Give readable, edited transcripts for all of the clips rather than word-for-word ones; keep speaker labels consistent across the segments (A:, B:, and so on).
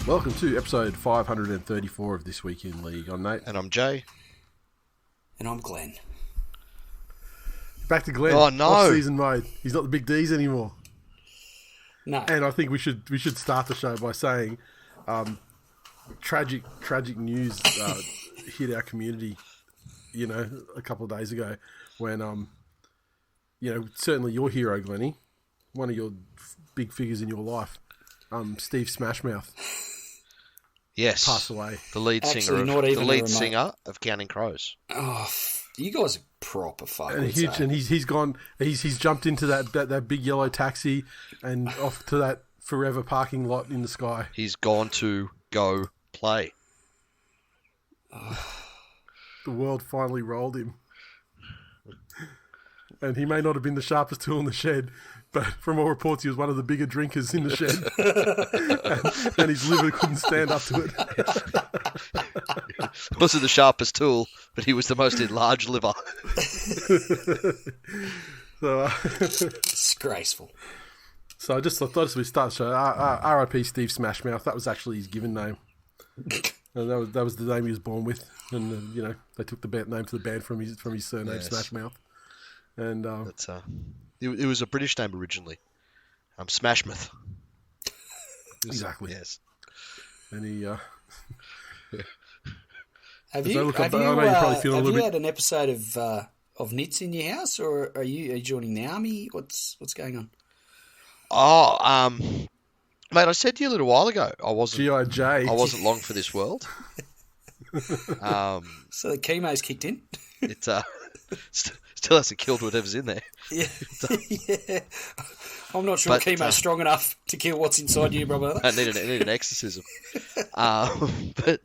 A: Welcome to episode 534 of This Week in League. I'm Nate.
B: And I'm Jay.
C: And I'm Glenn.
A: Back to Glenn.
B: Oh, no.
A: Off-season mode. He's not the big D's anymore.
C: No.
A: And I think we should start the show by saying tragic news hit our community, a couple of days ago when, certainly your hero, Glennie, one of your big figures in your life, Steve Smashmouth.
B: Yes.
A: Passed away.
B: The lead singer of Counting Crows.
C: Oh, you guys are proper fuckers.
A: And he's gone. He's jumped into that big yellow taxi and off to that forever parking lot in the sky.
B: He's gone to go play.
A: The world finally rolled him. And he may not have been the sharpest tool in the shed, but from all reports, he was one of the bigger drinkers in the shed. and his liver couldn't stand up to it.
B: Wasn't the sharpest tool, but he was the most enlarged liver.
A: So,
C: disgraceful.
A: So I just thought as we start the show, R.I.P. Steve Smashmouth. That was actually his given name. And that was the name he was born with. And, they took the name to the band from his surname, yes. Smashmouth. And
B: it was a British name originally. Smashmouth.
A: Exactly.
B: Yes.
A: And he...
C: Have you had an episode of Nits in your house, or are you joining the army? What's going on?
B: Oh, mate, I said to you a little while ago, I wasn't long for this world.
C: So the chemo's kicked in.
B: It still hasn't killed whatever's in there.
C: Yeah. Yeah. I'm not sure chemo's strong enough to kill what's inside you, brother.
B: I need an exorcism. But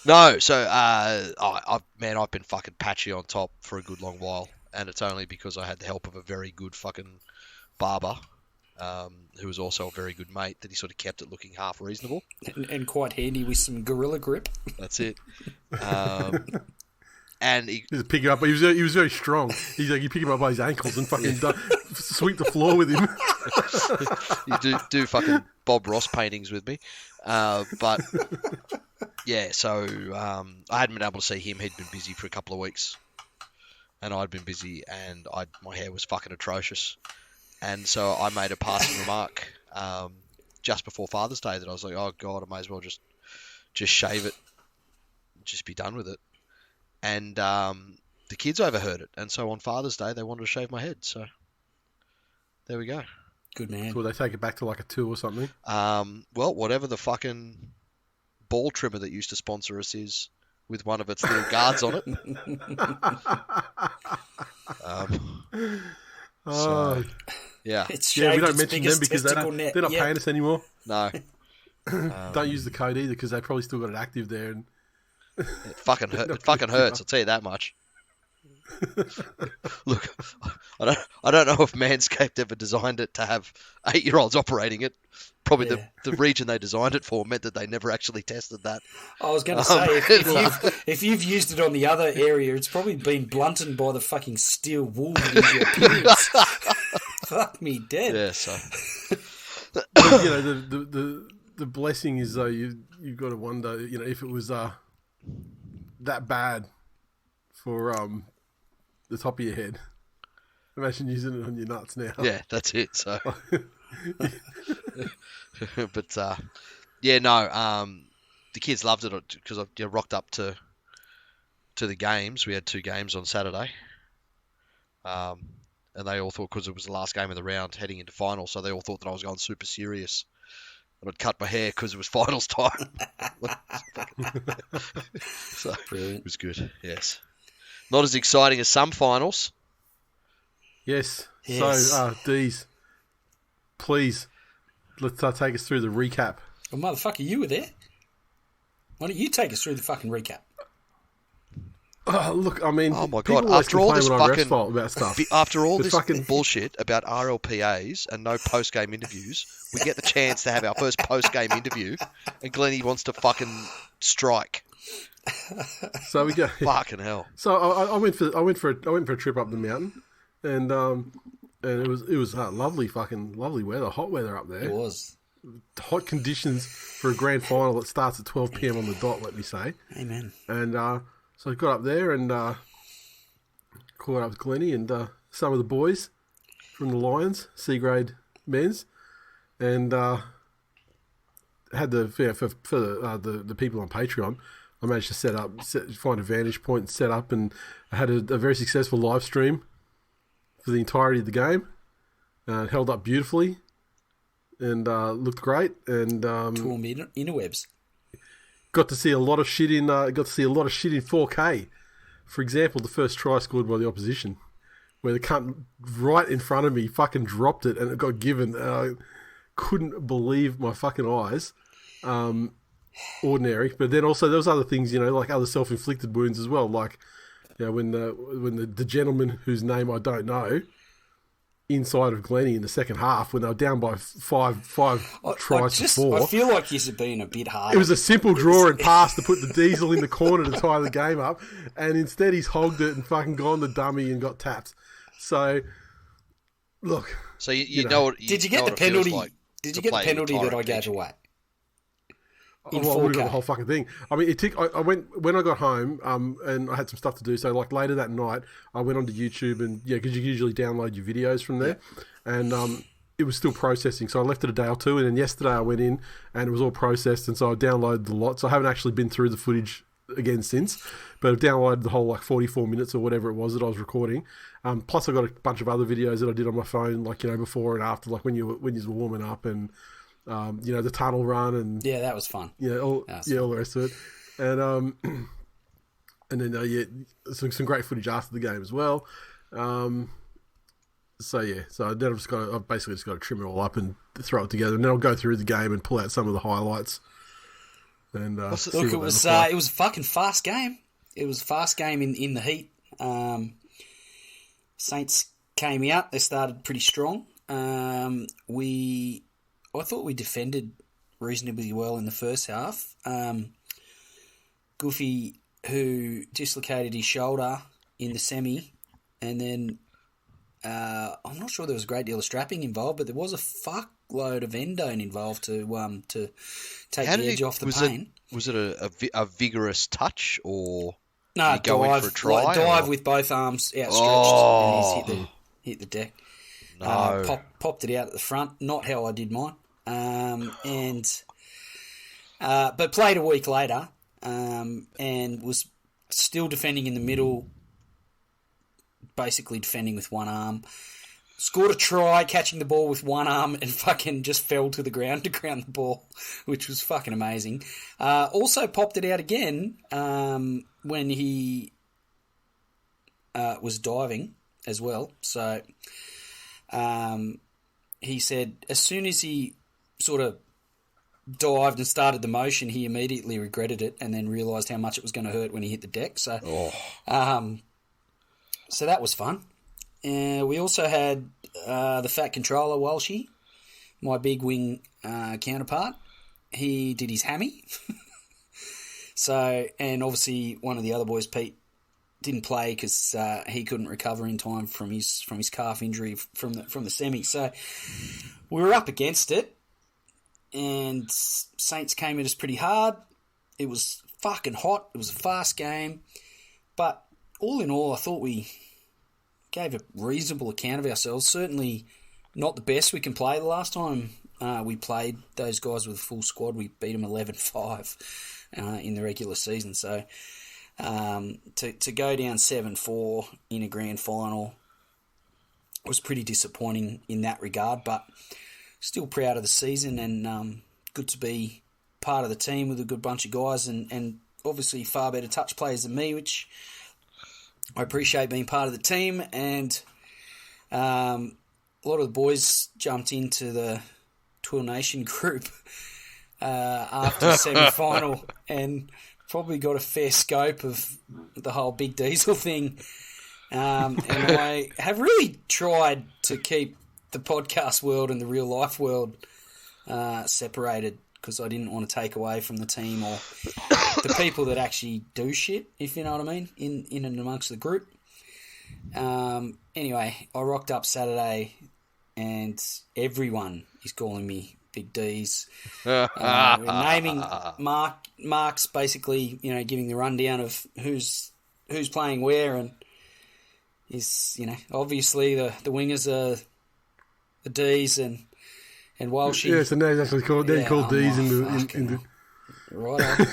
B: no, so I've been fucking patchy on top for a good long while, and it's only because I had the help of a very good fucking barber, who was also a very good mate, that he sort of kept it looking half reasonable
C: and quite handy with some gorilla grip.
B: That's it. And he
A: just pick him up, but he was very strong. He's like, you pick him up by his ankles and fucking sweep the floor with him.
B: You do fucking Bob Ross paintings with me, but yeah. So I hadn't been able to see him. He'd been busy for a couple of weeks, and I'd been busy, and my hair was fucking atrocious, and so I made a passing remark just before Father's Day that I was like, oh god, I may as well just shave it, just be done with it. And the kids overheard it, and so on Father's Day they wanted to shave my head. So there we go.
C: Good man.
A: So will they take it back to like a 2 or something?
B: Well, whatever the fucking ball trimmer that used to sponsor us is, with one of its little guards on it. So, yeah.
A: We don't mention them because they're not paying us anymore.
B: No.
A: Don't use the code either because they probably still got it active there. And
B: it fucking hurts. I'll tell you that much. Look, I don't know if Manscaped ever designed it to have 8-year-olds operating it. Probably the region they designed it for meant that they never actually tested that.
C: I was going to say, if you've used it on the other area, it's probably been blunted by the fucking steel wool in your pants. Fuck me dead.
B: Yeah, so.
A: The blessing is though you've got to wonder, if it was that bad for the top of your head. Imagine using it on your nuts now.
B: Yeah, that's it. So, but the kids loved it because I rocked up to the games. We had 2 games on Saturday, and they all thought, because it was the last game of the round heading into finals, so they all thought that I was going super serious. And I'd cut my hair because it was finals time. So it was good. Yes, not as exciting as some finals.
A: Yes. So, D's, please, let's take us through the recap.
C: Well, motherfucker, you were there. Why don't you take us through the fucking recap?
A: Look, I mean,
B: oh my god! After all this
A: fucking
B: bullshit about RLPAs and no post-game interviews, we get the chance to have our first post-game interview, and Glennie wants to fucking strike.
A: So we go.
B: Fucking hell!
A: So I went for a trip up the mountain, and it was lovely weather, hot weather up there.
C: It was.
A: hot conditions for a grand final that starts at 12 p.m. on the dot, let me say.
C: Amen.
A: And so I got up there and caught up with Glennie and some of the boys from the Lions, C-grade men's, and had the for the people on Patreon. I managed to find a vantage point and set up, and I had a very successful live stream for the entirety of the game. It held up beautifully and looked great. And
C: Toowoomba interwebs.
A: Got to see a lot of shit in 4K. For example, the first try scored by the opposition, where the cunt right in front of me fucking dropped it and it got given. And I couldn't believe my fucking eyes. Ordinary, but then also there was other things, like other self-inflicted wounds as well. Like, when the gentleman whose name I don't know, inside of Glennie in the second half, when they were down by five tries to 4.
C: I feel like he's been a bit hard.
A: It was a simple draw and pass to put the diesel in the corner to tie the game up, and instead he's hogged it and fucking gone the dummy and got tapped. So, look.
B: So you know what?
C: Did you get the penalty? Did you get the penalty that I gave away?
A: I would have got the whole fucking thing. I mean, I went when I got home, and I had some stuff to do. So, like later that night, I went onto YouTube and because you usually download your videos from there, and it was still processing. So I left it a day or two, and then yesterday I went in and it was all processed, and so I downloaded the lot. So I haven't actually been through the footage again since, but I've downloaded the whole 44 minutes or whatever it was that I was recording. Plus I got a bunch of other videos that I did on my phone, before and after, like when you were warming up and. The tunnel run and
C: that was fun.
A: All the rest of it, and then some great footage after the game as well. So then I've basically just got to trim it all up and throw it together, and then I'll go through the game and pull out some of the highlights. And
C: look, it was a fucking fast game. It was a fast game in the heat. Saints came out. They started pretty strong. I thought we defended reasonably well in the first half. Goofy, who dislocated his shoulder in the semi, and then I'm not sure there was a great deal of strapping involved, but there was a fuckload of endone involved to take the edge off the pain.
B: Was it a vigorous touch or
C: no
B: going for a try?
C: Dive with both arms outstretched and he's hit the deck.
B: No.
C: Popped it out at the front. Not how I did mine. But played a week later and was still defending in the middle, basically defending with one arm. Scored a try, catching the ball with one arm, and fucking just fell to the ground to ground the ball, which was fucking amazing. Also popped it out again when he was diving as well. So he said as soon as he sort of dived and started the motion, he immediately regretted it and then realised how much it was going to hurt when he hit the deck. So, so that was fun. We also had the fat controller, Walshy, my big wing counterpart. He did his hammy. And obviously one of the other boys, Pete, didn't play because he couldn't recover in time from his calf injury from the semi. So we were up against it. And Saints came at us pretty hard. It was fucking hot. It was a fast game. But all in all, I thought we gave a reasonable account of ourselves. Certainly not the best we can play. The last time we played those guys with a full squad, we beat them 11-5 in the regular season. So to go down 7-4 in a grand final was pretty disappointing in that regard. But still proud of the season and good to be part of the team with a good bunch of guys and obviously far better touch players than me, which I appreciate being part of the team. And a lot of the boys jumped into the TWiL Nation group after the semi-final and probably got a fair scope of the whole Big Diesel thing. And I have really tried to keep the podcast world and the real life world separated because I didn't want to take away from the team or the people that actually do shit, if you know what I mean, in and amongst the group. Anyway, I rocked up Saturday and everyone is calling me Big D's. Naming Mark's basically, giving the rundown of who's playing where, and is, obviously the wingers are the D's and Walshy.
A: Yeah, so now he's actually called D's in the
C: right.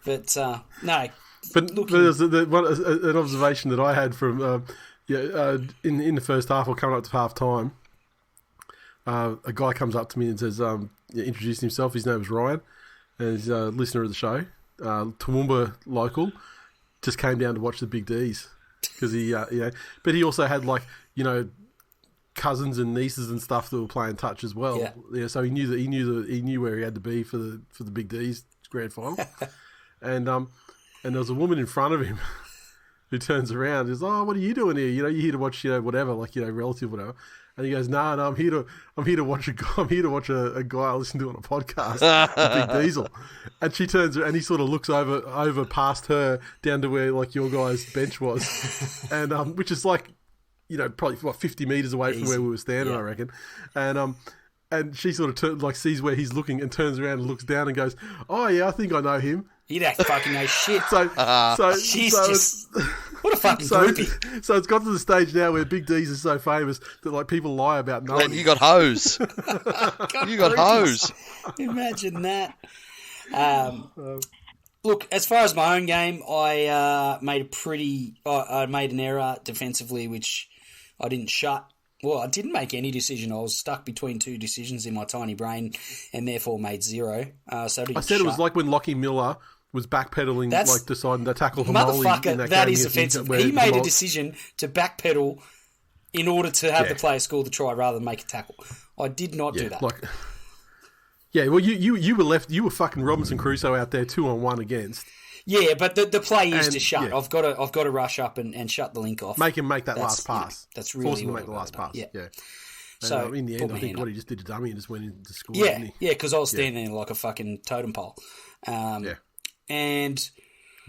C: But no.
A: But there's an observation that I had from in the first half or coming up to half time. A guy comes up to me and says, introducing himself. His name is Ryan, and he's a listener of the show. Toowoomba local, just came down to watch the Big D's because he, but he also had cousins and nieces and stuff that were playing touch as well. Yeah, so he knew where he had to be for the Big D's grand final, and there was a woman in front of him who turns around and says, "Oh, what are you doing here? You're here to watch whatever, relative whatever." And he goes, "No, I'm here to watch a guy I listen to on a podcast, the Big Diesel." And she turns and he sort of looks over past her down to where your guys' bench was, and which is probably 50 meters away from where we were standing, I reckon. And she sort of sees where he's looking and turns around and looks down and goes, "Oh yeah, I think I know him."
C: He don't fucking know shit. She's
A: just
C: what a fucking groupie.
A: So it's got to the stage now where Big D's is so famous that people lie about knowing.
B: Glenn, you got hose. You got hose.
C: Imagine that. Look, as far as my own game, I made an error defensively, which I didn't shut. Well, I didn't make any decision. I was stuck between two decisions in my tiny brain, and therefore made zero. So I said
A: it was like when Lockie Miller was backpedaling, deciding to tackle Hamoli in that
C: that
A: game.
C: Is offensive. He made a decision to backpedal in order to have the player score the try rather than make a tackle. I did not do that.
A: Well, you were left. You were fucking Robinson Crusoe out there 2-on-1 against.
C: Yeah, but the play is to shut. Yeah. I've got to rush up and shut the link off.
A: Make him make that last pass.
C: That's really
A: force him to make the last pass. Yeah.
C: So
A: in the end, I think he just did a dummy and just went into school.
C: Yeah, because I was standing there like a fucking totem pole. And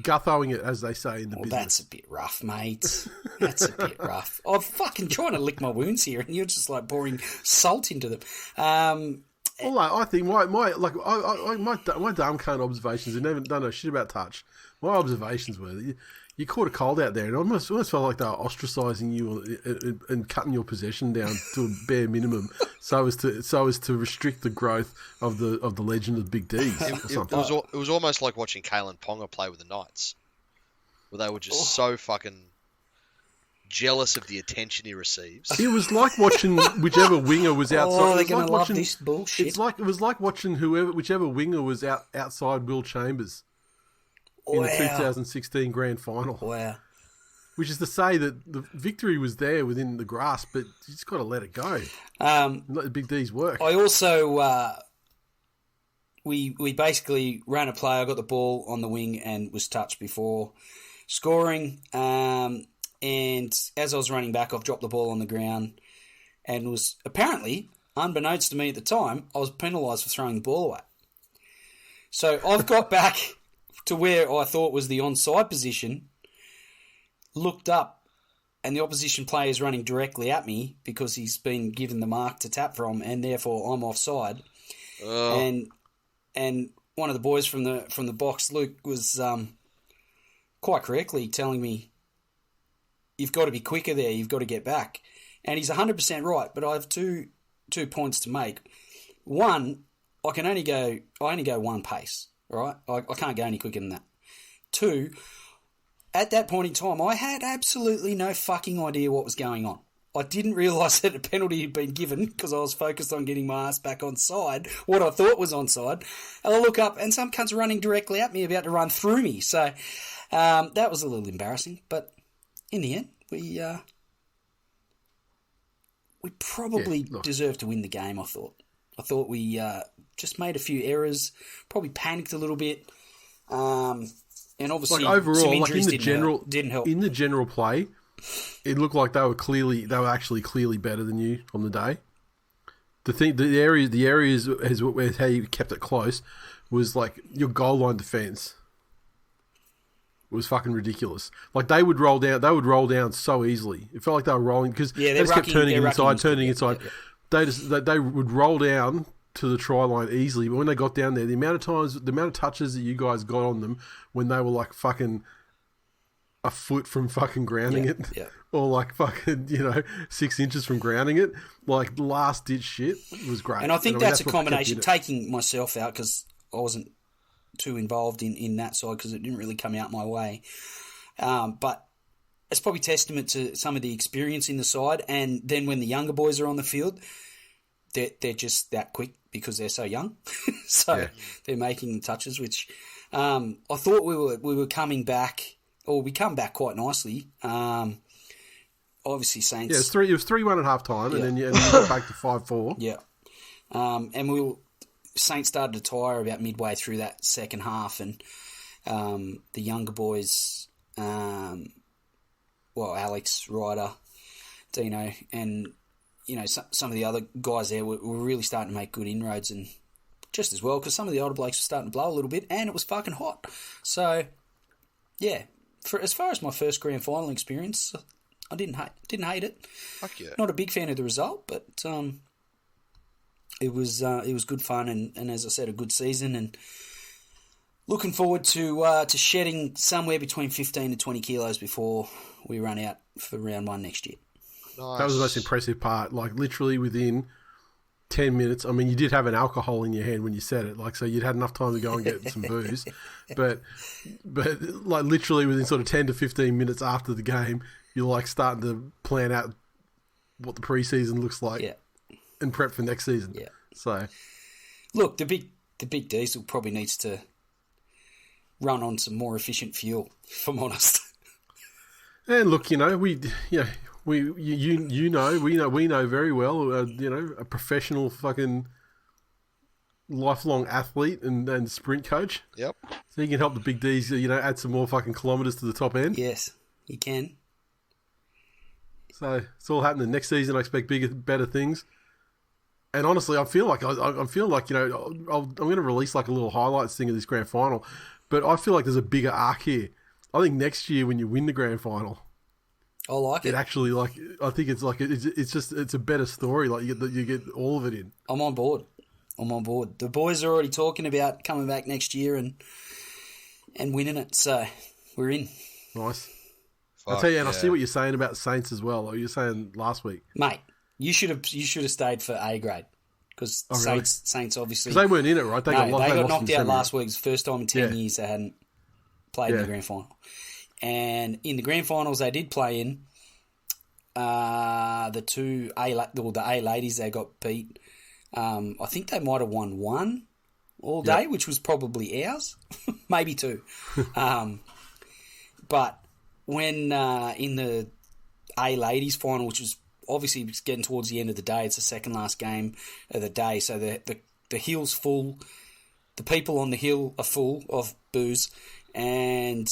A: guthoing it, as they say in the business.
C: That's a bit rough, mate. That's a bit rough. I'm fucking trying to lick my wounds here, and you're just pouring salt into them.
A: Well, I think my damn cunt observations, and never don't know shit about touch. My observations were that you caught a cold out there, and I almost felt like they were ostracising you and cutting your possession down to a bare minimum, so as to restrict the growth of the legend of the Big D's.
B: It was almost like watching Kalen Ponga play with the Knights, where they were just so fucking jealous of the attention he receives.
A: It was like watching whichever winger was outside.
C: Oh, they're going to love this bullshit.
A: It was like watching whichever winger was outside Will Chambers in the 2016 Grand Final.
C: Wow.
A: Which is to say that the victory was there within the grasp, but you just got to let it go. Let the Big D's work.
C: I also we basically ran a play. I got the ball on the wing and was touched before scoring. And as I was running back, I've dropped the ball on the ground and was apparently, unbeknownst to me at the time, I was penalised for throwing the ball away. So I've got back to where I thought was the onside position, looked up, and the opposition player is running directly at me because he's been given the mark to tap from, and therefore I'm offside. And one of the boys from the box, Luke, was quite correctly telling me, "You've got to be quicker there. You've got to get back." And he's 100% right, but I have two points to make. One, I only go one pace, right? I can't go any quicker than that. Two, at that point in time, I had absolutely no fucking idea what was going on. I didn't realise that a penalty had been given because I was focused on getting my ass back onside, what I thought was onside. And I look up and some cunt's running directly at me, about to run through me. So that was a little embarrassing, but in the end, we probably deserved to win the game, I thought. I thought we just made a few errors, probably panicked a little bit, and obviously
A: overall,
C: some injuries
A: didn't help. In the general play, it looked like they were actually clearly better than you on the day. The areas where how you kept it close was like your goal line defense was fucking ridiculous. Like they would roll down so easily. It felt like they were rolling because they just kept turning inside.
C: Yeah.
A: They would roll down to the try line easily, but when they got down there, the amount of touches that you guys got on them when they were like fucking a foot from fucking grounding it, or like fucking 6 inches from grounding it, like last ditch shit was great.
C: And I think that's a combination, taking myself out because I wasn't too involved in that side because it didn't really come out my way. But it's probably testament to some of the experience in the side, and then when the younger boys are on the field, they're just that quick because they're so young. So they're making touches, which I thought we were coming back, or we come back quite nicely. Obviously, Saints.
A: Yeah, it was 3-1 at half time, and then you got back to 5-4.
C: Yeah, and Saints started to tire about midway through that second half, and the younger boys, Alex, Ryder, Dino, and some of the other guys there were really starting to make good inroads, and just as well because some of the older blokes were starting to blow a little bit, and it was fucking hot. So, yeah, as far as my first grand final experience, I didn't hate it.
B: Fuck yeah.
C: Not a big fan of the result, but it was good fun, and as I said, a good season, and looking forward to shedding somewhere between 15 to 20 kilos before we run out for round 1 next year.
B: Nice.
A: That was the most impressive part. Like literally within 10 minutes. I mean, you did have an alcohol in your hand when you said it, like so you'd had enough time to go and get some booze, but like literally within sort of 10 to 15 minutes after the game, you're like starting to plan out what the preseason looks like, and prep for next season.
C: Yeah.
A: So,
C: look, the big diesel probably needs to run on some more efficient fuel, if I'm honest.
A: And look, we know very well, a professional fucking lifelong athlete and sprint coach.
B: Yep.
A: So he can help the big D's, add some more fucking kilometres to the top end.
C: Yes, he can.
A: So it's all happening. Next season, I expect bigger, better things. And honestly, I feel like I'm going to release like a little highlights thing of this grand final, but I feel like there's a bigger arc here. I think next year when you win the grand final,
C: I like it.
A: It actually I think it's like it's a better story. Like you get all of it in.
C: I'm on board. The boys are already talking about coming back next year and winning it. So we're in.
A: Nice. I'll tell you, and I see what you're saying about Saints as well. Or you're saying last week,
C: mate. You should have stayed for A grade because Saints obviously
A: because they weren't in it, right? They got
C: knocked out last week. It was the first time in 10 years they hadn't played in the grand final. And in the grand finals they did play in, the two the A ladies, they got beat. I think they might have won one all day, which was probably ours, maybe two. But when in the A ladies final, which was obviously getting towards the end of the day, it's the second last game of the day, so the hill's full, the people on the hill are full of booze, and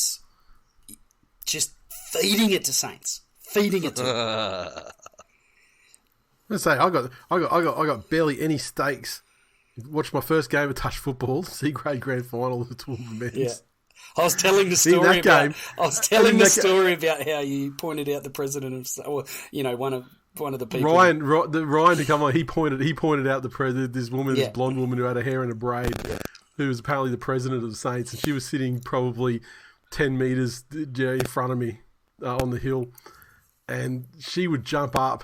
C: just feeding it to Saints, feeding it to them.
A: Let's say I got barely any stakes. Watched my first game of touch football, C grade grand final of the Toowoomba men's.
C: Yeah. I was telling the story about how you pointed out the president of, or one of the people.
A: Ryan to come on. He pointed out the president, this woman, this blonde woman who had her hair in a braid, who was apparently the president of the Saints, and she was sitting probably 10 meters in front of me on the hill, and she would jump up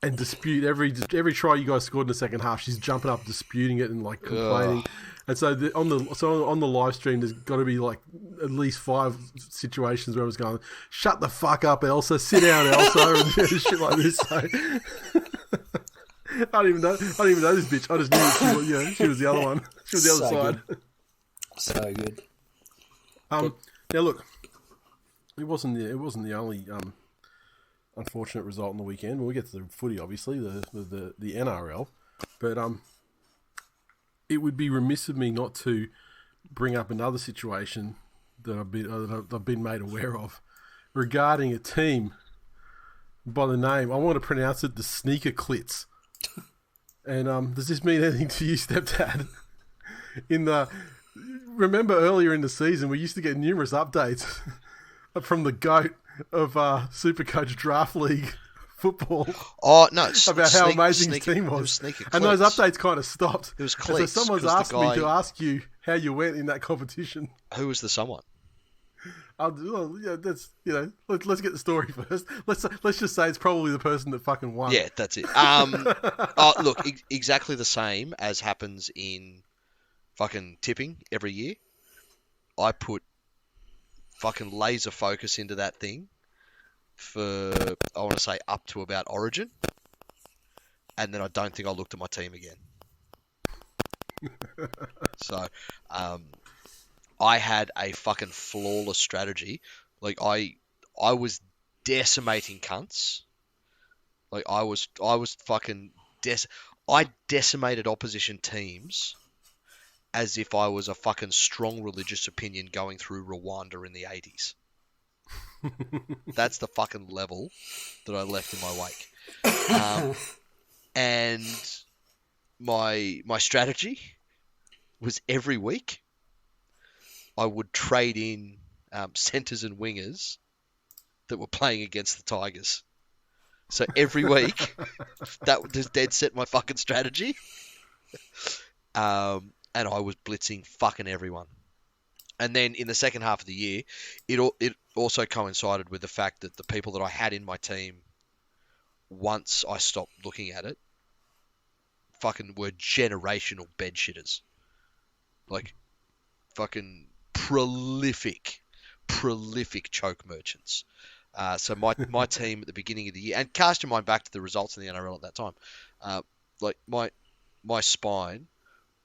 A: and dispute every try you guys scored in the second half. She's jumping up, disputing it, and like complaining. And so on the live stream, there's got to be like at least 5 situations where I was going, "Shut the fuck up, Elsa! Sit down, Elsa!" and shit like this. So, I don't even know this bitch. I just knew that she was the other one. She was the other side.
C: Good. So good.
A: Now look, it wasn't the only unfortunate result on the weekend. We'll get to the footy, obviously, the NRL, but it would be remiss of me not to bring up another situation that I've been made aware of regarding a team by the name, I want to pronounce it the Sneaker Clits. And does this mean anything to you, stepdad? Remember earlier in the season, we used to get numerous updates from the GOAT of Supercoach Draft League football
B: Oh no!
A: about how amazing his team
B: It was
A: was.
B: sneaker
A: And those
B: cleats.
A: updates kind of stopped.
B: It was
A: And so
B: cleats.
A: someone's
B: 'Cause the
A: asked me
B: guy-
A: to ask you how you went in that competition.
B: Who was the someone?
A: Well, yeah, that's let's get the story first. Let's just say it's probably the person that fucking won.
B: Yeah, that's it. Look, exactly the same as happens in fucking tipping every year. I put fucking laser focus into that thing for, I want to say, up to about Origin, and then I don't think I looked at my team again. So, I had a fucking flawless strategy. Like I was decimating cunts. Like I was fucking I decimated opposition teams as if I was a fucking strong religious opinion going through Rwanda in the 80s. That's the fucking level that I left in my wake. And my strategy was every week I would trade in centres and wingers that were playing against the Tigers. So every week, that was dead set my fucking strategy. And I was blitzing fucking everyone. And then in the second half of the year, it also coincided with the fact that the people that I had in my team, once I stopped looking at it, fucking were generational bed shitters. Like, fucking prolific choke merchants. So my team at the beginning of the year, and cast your mind back to the results in the NRL at that time, like my spine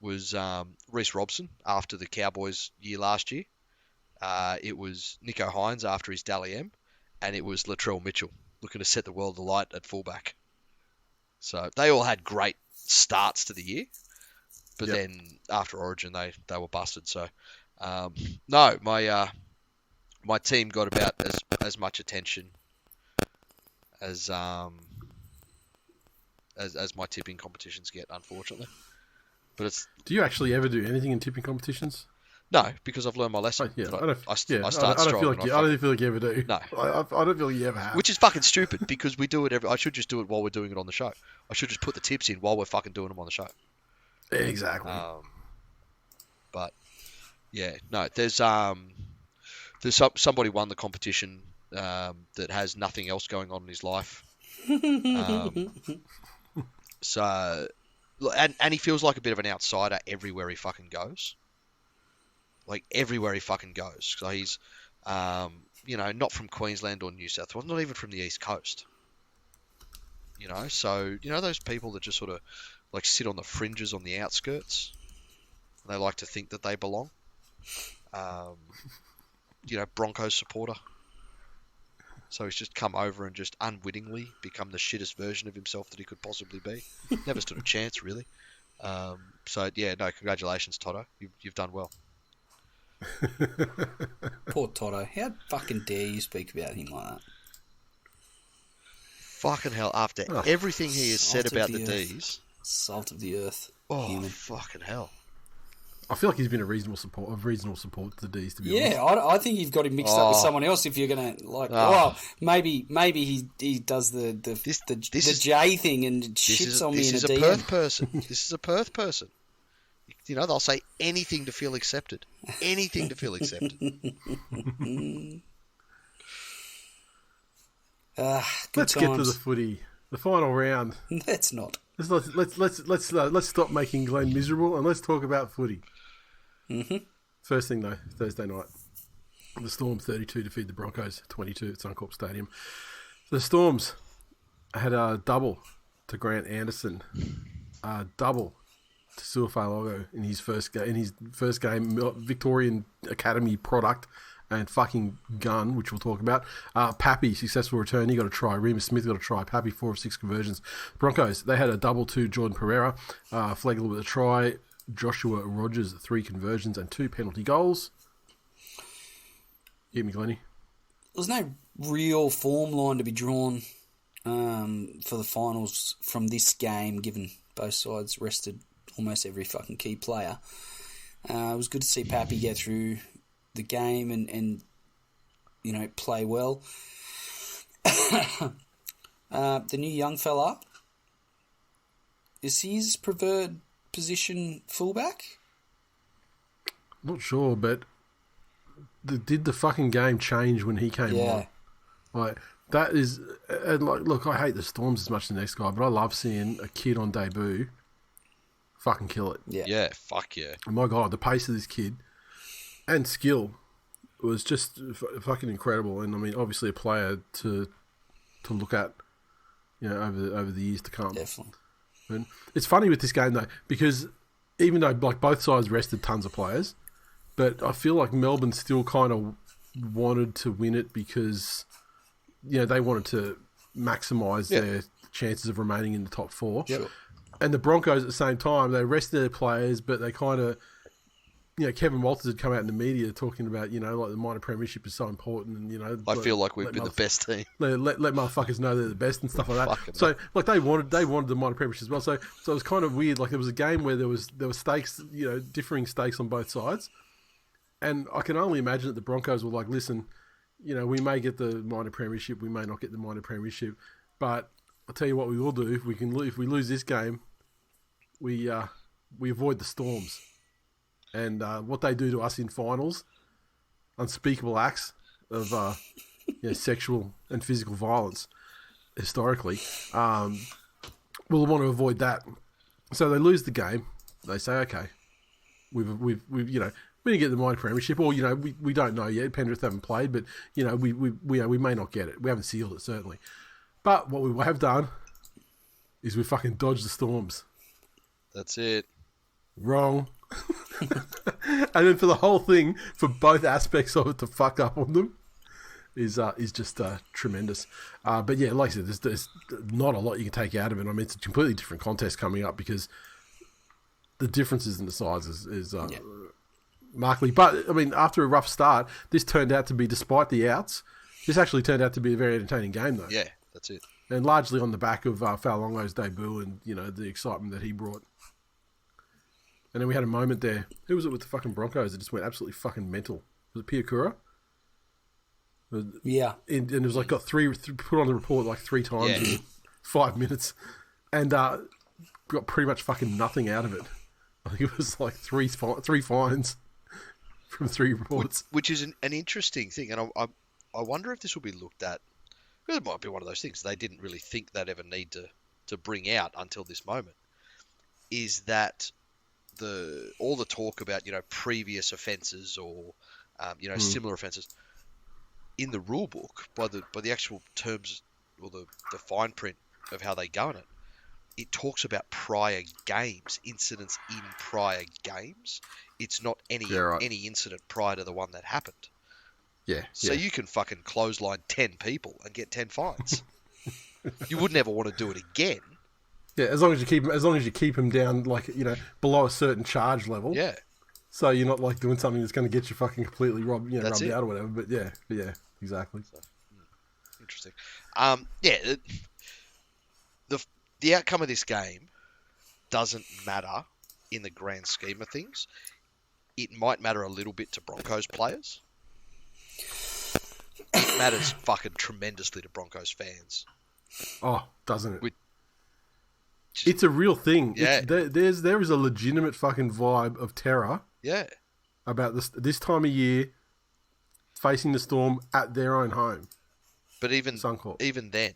B: was Reece Robson after the Cowboys year last year. It was Nico Hines after his Dally M, and it was Latrell Mitchell looking to set the world alight at fullback. So they all had great starts to the year, but then after Origin they were busted. So no, my team got about as much attention as my tipping competitions get, unfortunately. But it's
A: Do you actually ever do anything in tipping competitions?
B: no, because I've learned my lesson.
A: I
B: I
A: don't feel like you ever do.
B: No.
A: I don't feel like you ever have.
B: Which is fucking stupid because we do it I should just do it while we're doing it on the show. I should just put the tips in while we're fucking doing them on the show.
A: Exactly.
B: But yeah, no, there's somebody won the competition that has nothing else going on in his life. So, and he feels like a bit of an outsider everywhere he fucking goes. Like everywhere he fucking goes. So he's, not from Queensland or New South Wales, not even from the East Coast. So those people that just sort of like sit on the fringes on the outskirts. And they like to think that they belong. Broncos supporter. So he's just come over and just unwittingly become the shittest version of himself that he could possibly be. Never stood a chance, really. So yeah, no, congratulations, Toto. You've done well.
C: Poor Toto. How fucking dare you speak about him like that?
B: Fucking hell, after everything he has said about the D's.
C: Salt of the earth.
B: Oh,
C: human.
B: fucking hell.
A: I feel like he's been a reasonable support to the D's, to be honest.
C: Yeah, I think you've got him mixed up with someone else. If you're gonna maybe he does the J thing and shits on me in a DM.
B: This is a Perth person. This is a Perth person. They'll say anything to feel accepted. Anything to feel accepted.
A: Let's get to the footy, the final round.
C: Let's not.
A: Let's stop making Glenn miserable and let's talk about footy.
C: Mm-hmm.
A: First thing though, Thursday night, the Storm 32 defeat the Broncos 22 at Suncorp Stadium. The Storms had a double to Grant Anderson, a double to Suafalogo in his first game, Victorian Academy product. And fucking gun, which we'll talk about. Pappy, successful return. He got a try. Remus Smith got a try. Pappy, 4 of 6 conversions. Broncos, they had a double to Jordan Pereira. Flegel with a try. Joshua Rogers, 3 conversions and 2 penalty goals. Hit me, Glennie.
C: There's no real form line to be drawn for the finals from this game, given both sides rested almost every fucking key player. It was good to see Pappy get through the game and play well. the new young fella, is his preferred position fullback?
A: Not sure, but did the fucking game change when he came on? Like, that is... And like, look, I hate the Storms as much as the next guy, but I love seeing a kid on debut fucking kill it.
B: Yeah, fuck yeah.
A: And my God, the pace of this kid and skill was just fucking incredible. And, I mean, obviously a player to look at, you know, over the years to come.
C: Definitely.
A: And it's funny with this game, though, because even though, like, both sides rested tons of players, but I feel like Melbourne still kind of wanted to win it because, you know, they wanted to maximise their chances of remaining in the top four.
B: Sure.
A: And the Broncos at the same time, they rested their players, but they kind of, you know, Kevin Walters had come out in the media talking about, you know, like the minor premiership is so important, and, you know,
B: I feel like we've been the best team.
A: Let motherfuckers know they're the best and stuff like that. So, like, they wanted the minor premiership as well. So it was kind of weird. Like, there was a game where there were stakes, you know, differing stakes on both sides, and I can only imagine that the Broncos were like, listen, you know, we may get the minor premiership, we may not get the minor premiership, but I'll tell you what we will do. If we lose this game, we avoid the Storms. And what they do to us in finals, unspeakable acts of you know, sexual and physical violence historically, we'll want to avoid that. So they lose the game. They say, okay, we've you know, we didn't get the minor premiership, or, you know, we don't know yet. Penrith haven't played, but, you know, we may not get it. We haven't sealed it, certainly. But what we have done is we fucking dodged the Storms.
B: That's it.
A: Wrong. And then for the whole thing, for both aspects of it to fuck up on them, is just tremendous. But yeah, like I said, there's not a lot you can take out of it. I mean, it's a completely different contest coming up because the differences in the sizes is markedly. But I mean, after a rough start, this turned out to be, despite the outs, this actually turned out to be a very entertaining game, though.
B: Yeah, that's it.
A: And largely on the back of Faulongo's debut and, you know, the excitement that he brought. And then we had a moment there. Who was it with the fucking Broncos that just went absolutely fucking mental? Was it Piakura?
C: Yeah.
A: And it was like got put on the report like 3 times in 5 minutes, and got pretty much fucking nothing out of it. I think it was like three fines from 3 reports.
B: Which is an interesting thing, and I wonder if this will be looked at. Well, it might be one of those things they didn't really think they'd ever need to bring out until this moment. Is that all the talk about, you know, previous offences or you know, similar offences in the rule book by the actual terms or the fine print of how they govern it, it talks about prior games, incidents in prior games. It's not any incident prior to the one that happened.
A: Yeah.
B: So you can fucking clothesline 10 people and get 10 fines. You would never want to do it again.
A: Yeah, as long as you keep him down, like, you know, below a certain charge level.
B: Yeah.
A: So you're not like doing something that's going to get you fucking completely rubbed out or whatever. But yeah, exactly. So.
B: Interesting. Yeah, the outcome of this game doesn't matter in the grand scheme of things. It might matter a little bit to Broncos players. It matters fucking tremendously to Broncos fans.
A: Oh, doesn't it? It's a real thing.
B: Yeah.
A: There is a legitimate fucking vibe of terror.
B: Yeah.
A: About this time of year, facing the Storm at their own home.
B: But even then,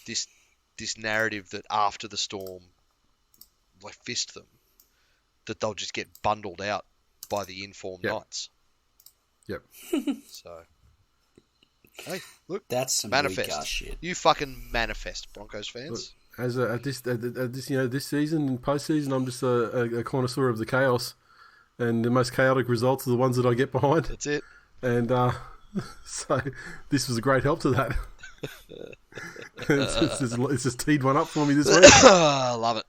B: this narrative that after the Storm, like, fist them, that they'll just get bundled out by the informed Knights.
A: Yep.
B: So, hey, look,
C: that's some
B: manifest.
C: Shit.
B: You fucking manifest, Broncos fans.
A: Look, at this this season and postseason, I'm just a connoisseur of the chaos, and the most chaotic results are the ones that I get behind.
B: That's it.
A: And so this was a great help to that. it's just teed one up for me this week.
B: I love it.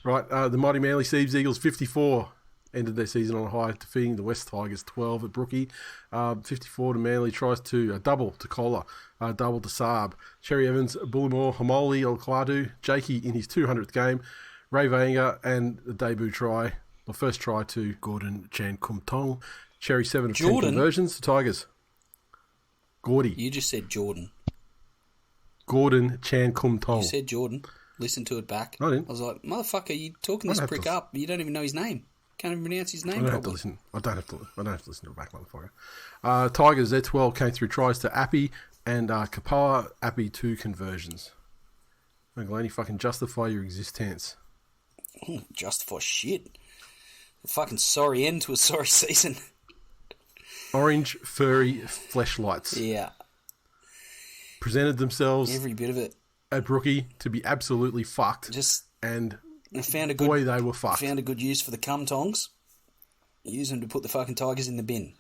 A: Right, the mighty Manly Seabs Eagles 54 ended their season on a high, defeating the West Tigers 12 at Brookie. 54 to Manly, tries to double to Kohler, double to Saab, Cherry Evans, Bullimore, Hamoli, Olkladu, Jakey in his 200th game, Ray Vanger, and the debut try, the first try to Gordon Chan Kum Tong. Cherry 7 of 10 conversions to Tigers. Gordy.
C: You just said Jordan.
A: Gordon Chan Kum Tong.
C: You said Jordan. Listen to it back.
A: I didn't.
C: I was like, motherfucker, you talking this prick up. You don't even know his name. Can't even pronounce his name properly.
A: I don't have to listen to it back, motherfucker. Tigers, their 12 came through tries to Appy and Kapoa. Appy 2 conversions. Glennie, fucking justify your existence.
C: Justify shit. A fucking sorry end to a sorry season.
A: Orange furry fleshlights.
C: Yeah.
A: Presented themselves
C: Every bit of it.
A: at Brookie to be absolutely fucked.
C: And they were fucked. Found a good use for the cum tongs. Use them to put the fucking Tigers in the bin.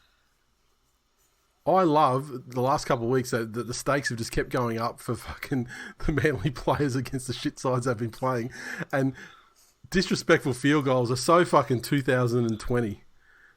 A: I love the last couple of weeks that the stakes have just kept going up for fucking the Manly players against the shit sides they've been playing. And disrespectful field goals are so fucking 2020.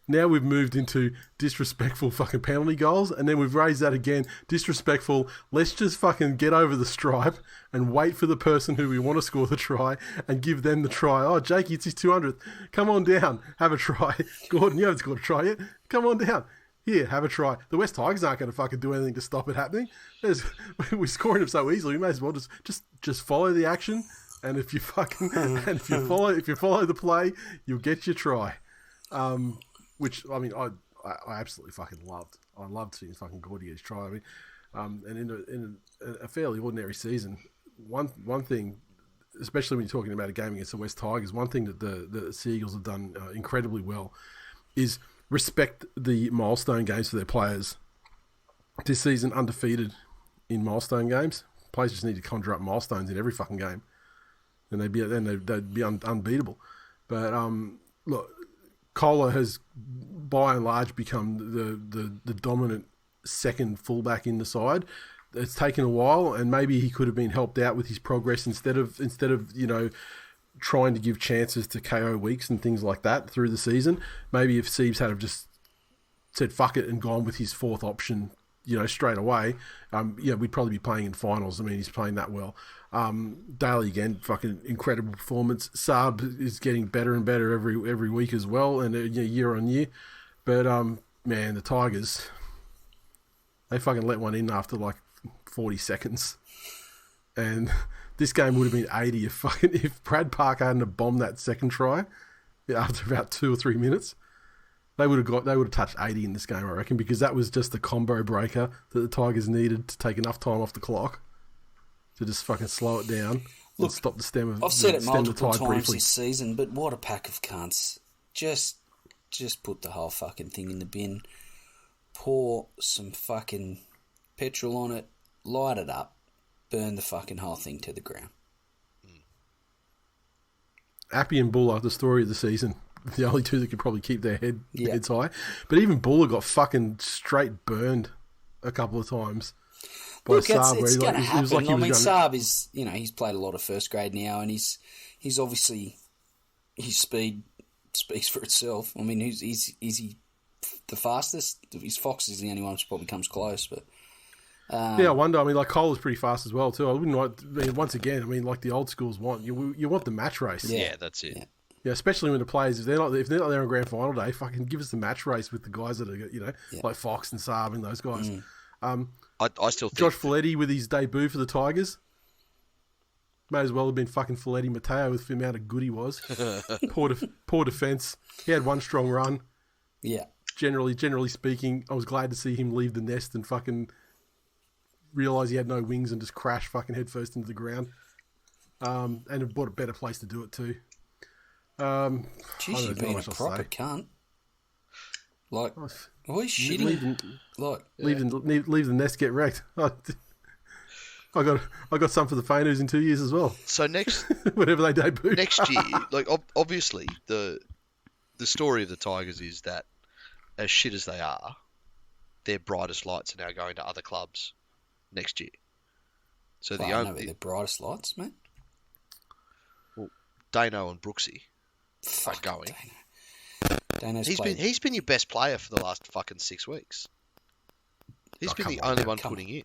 A: Now we've moved into disrespectful fucking penalty goals, and then we've raised that again. Disrespectful, let's just fucking get over the stripe and wait for the person who we want to score the try and give them the try. Oh, Jakey, it's his 200th. Come on down, have a try. Gordon, you haven't scored a try yet. Come on down. Here, have a try. The West Tigers aren't going to fucking do anything to stop it happening. We're scoring them so easily. We may as well just follow the action, and if you fucking if you follow the play, you'll get your try. Which, I mean, I absolutely fucking loved. I loved seeing fucking Gordy get his try. I mean, and in a fairly ordinary season, one thing, especially when you're talking about a game against the West Tigers, one thing that the Seagulls have done incredibly well is respect the milestone games for their players. This season, undefeated in milestone games. Players just need to conjure up milestones in every fucking game, and they'd be unbeatable. But look. Kohler has, by and large, become the dominant second fullback in the side. It's taken a while, and maybe he could have been helped out with his progress instead of trying to give chances to KO weeks and things like that through the season. Maybe if Siebes had have just said fuck it and gone with his fourth option, straight away, we'd probably be playing in finals. I mean, he's playing that well. Daly again, fucking incredible performance. Saab is getting better and better every week as well, and year on year. But man, the Tigers, they fucking let one in after like 40 seconds, and this game would have been 80 if Brad Parker hadn't have bombed that second try after about 2 or 3 minutes. They would have touched 80 in this game, I reckon, because that was just the combo breaker that the Tigers needed to take enough time off the clock to just fucking slow it down and stop the stem of.
C: I've said it multiple times
A: briefly.
C: This season, but what a pack of cunts! Just put the whole fucking thing in the bin. Pour some fucking petrol on it, light it up, burn the fucking whole thing to the ground.
A: Appy and Buller, the story of the season. The only two that could probably keep their heads high. But even Buller got fucking straight burned a couple of times by Saab.
C: It's going to happen. Saab is, he's played a lot of first grade now, and he's obviously, his speed speaks for itself. I mean, is he the fastest? His Fox is the only one who probably comes close, but.
A: I wonder. I mean, like Cole is pretty fast as well too. I wouldn't want. I mean, once again, like the old schools want you want the match race.
B: Yeah, that's it.
A: Yeah, especially when the players, if they're not there on grand final day, fucking give us the match race with the guys that are, like Fox and Saab and those guys.
B: I still think
A: Josh Folletti with his debut for the Tigers. May as well have been fucking Folletti Mateo with the amount of good he was. Poor defence. He had one strong run.
C: Yeah.
A: Generally speaking, I was glad to see him leave the nest and fucking realise he had no wings and just crash fucking headfirst into the ground. And have bought a better place to do it too.
C: Jeez, you're being a proper cunt. Like, always shitting.
A: Leave the nest, get wrecked. I got some for the Fainus in 2 years as well.
B: So next,
A: whenever they debut
B: next year, like obviously the story of the Tigers is that as shit as they are, their brightest lights are now going to other clubs next year. So
C: the brightest lights, mate.
B: Well, Dano and Brooksy. Are going. He's been your best player for the last fucking 6 weeks. He's been the only one putting in.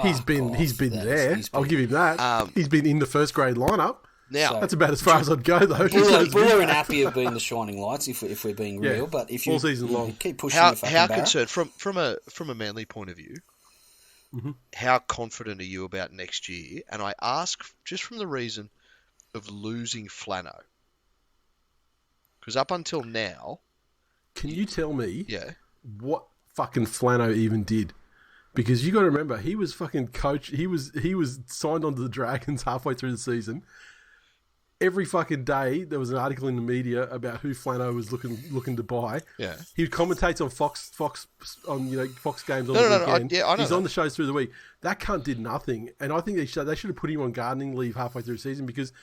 A: He's been there. I'll give him that. He's been in the first grade lineup.
B: Now
A: that's about as far as I'd go though.
C: Buller and Appy have been the shining lights if we're being real. But if you
A: all season long,
C: keep pushing,
B: how concerned from a Manly point of view, how confident are you about next year? And I ask just from the reason of losing Flano. Because up until now...
A: Can you tell me
B: what
A: fucking Flano even did? Because you got to remember, he was fucking coach. He was signed onto the Dragons halfway through the season. Every fucking day there was an article in the media about who Flano was looking to buy.
B: Yeah,
A: he commentates on Fox on Fox games on
B: the
A: weekend.
B: I know
A: he's on the shows through the week. That cunt did nothing, and I think they should have put him on gardening leave halfway through the season because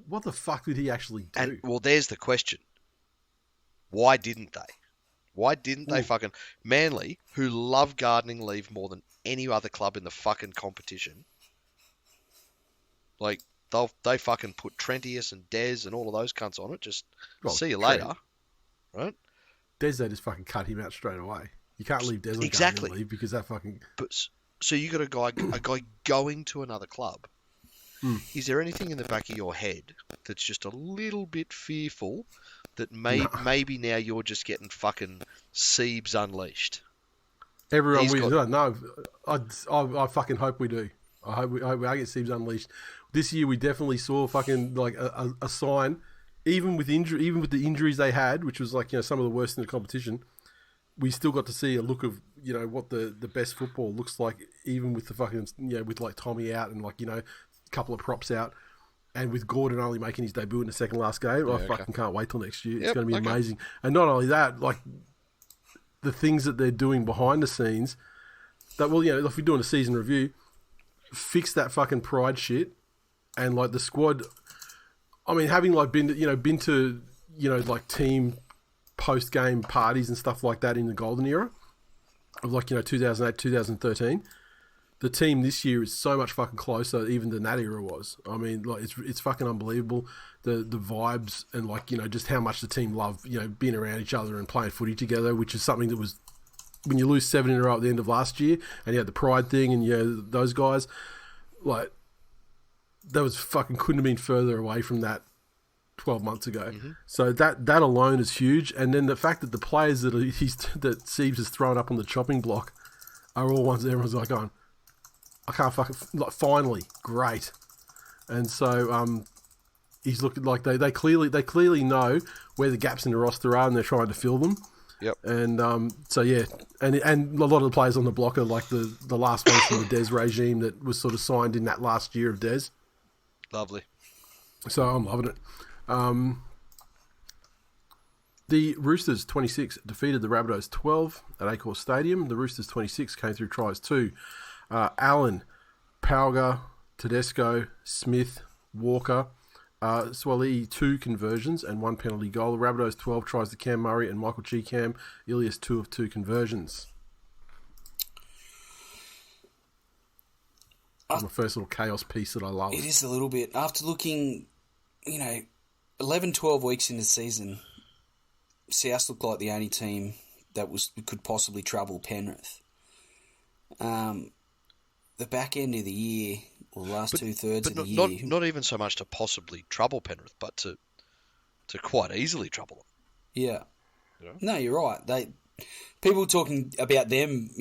A: what the fuck did he actually do?
B: And well, there's the question: why didn't they? Why didn't they fucking... Manly, who love gardening leave more than any other club in the fucking competition, like, they fucking put Trentius and Des and all of those cunts on it. Just see you later. Right?
A: Des, they just fucking cut him out straight away. You can't leave Des on gardening leave because that fucking...
B: But, so you got a guy going to another club. Is there anything in the back of your head that's just a little bit fearful that maybe now you're just getting fucking Siebes unleashed?
A: Everyone I fucking hope we do. I hope we get Siebes unleashed. This year we definitely saw fucking like a sign, even with the injuries they had, which was like some of the worst in the competition. We still got to see a look of what the best football looks like, even with the fucking with like Tommy out and like a couple of props out. And with Gordon only making his debut in the second last game, I fucking can't wait till next year. It's going to be amazing. And not only that, like the things that they're doing behind the scenes, that if we're doing a season review, fix that fucking pride shit, and like the squad. I mean, having like been to like team post game parties and stuff like that in the golden era of like 2008, 2013. The team this year is so much fucking closer even than that era was. I mean, like it's fucking unbelievable, the vibes and like just how much the team love being around each other and playing footy together, which is something that was when you lose 7 in a row at the end of last year and you had the pride thing and those guys, like that was fucking couldn't have been further away from that 12 months ago. So that alone is huge, and then the fact that the players that Siebes has thrown up on the chopping block are all ones that everyone's like going, I can't fucking... Like, finally. Great. And so he's looking like they clearly know where the gaps in the roster are and they're trying to fill them.
B: Yep.
A: And so, yeah. And a lot of the players on the block are like the last ones from the Des regime that was sort of signed in that last year of Des.
B: Lovely.
A: So I'm loving it. The Roosters 26 defeated the Rabbitohs 12 at Acorn Stadium. The Roosters 26 came through tries too. Allen, Pauga, Tedesco, Smith, Walker, Swali 2 conversions and 1 penalty goal. The Rabbitohs 12 tries to Cam Murray and Michael Cheekham. Ilias 2 of 2 conversions. My first little chaos piece that I love.
C: It is a little bit. After looking, 11, 12 weeks in the season, South looked like the only team that could possibly trouble Penrith. The back end of the year, or the last 2/3 of the year...
B: Not even so much to possibly trouble Penrith, but to quite easily trouble them.
C: Yeah. No, you're right. People talking about them,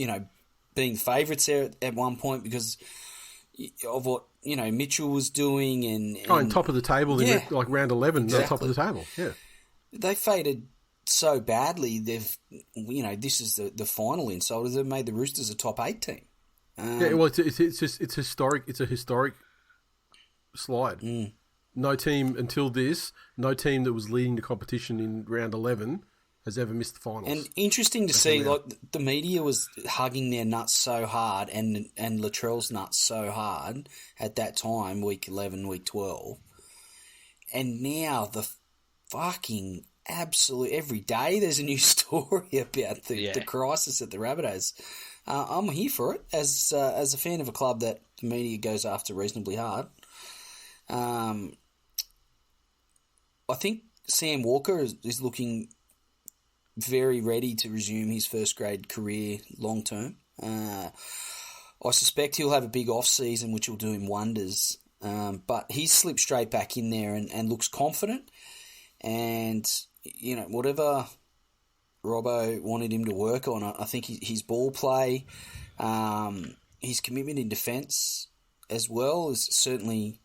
C: being favourites there at one point because of what, Mitchell was doing and
A: top of the table in like round 11, exactly. Top of the table, yeah. They
C: faded so badly, this is the final insult, they've made the Roosters a top 8 team.
A: It's historic. It's a historic slide. No team until this, no team that was leading the competition in round 11 has ever missed the finals.
C: And interesting to see, like the media was hugging their nuts so hard, and Latrell's nuts so hard at that time, week 11, week 12, and now the fucking absolute every day there's a new story about the crisis at the Rabbitohs. I'm here for it as a fan of a club that the media goes after reasonably hard. I think Sam Walker is looking very ready to resume his first grade career long term. I suspect he'll have a big off season which will do him wonders. But he's slipped straight back in there and looks confident. And whatever Robbo wanted him to work on, I think his ball play, his commitment in defence as well has certainly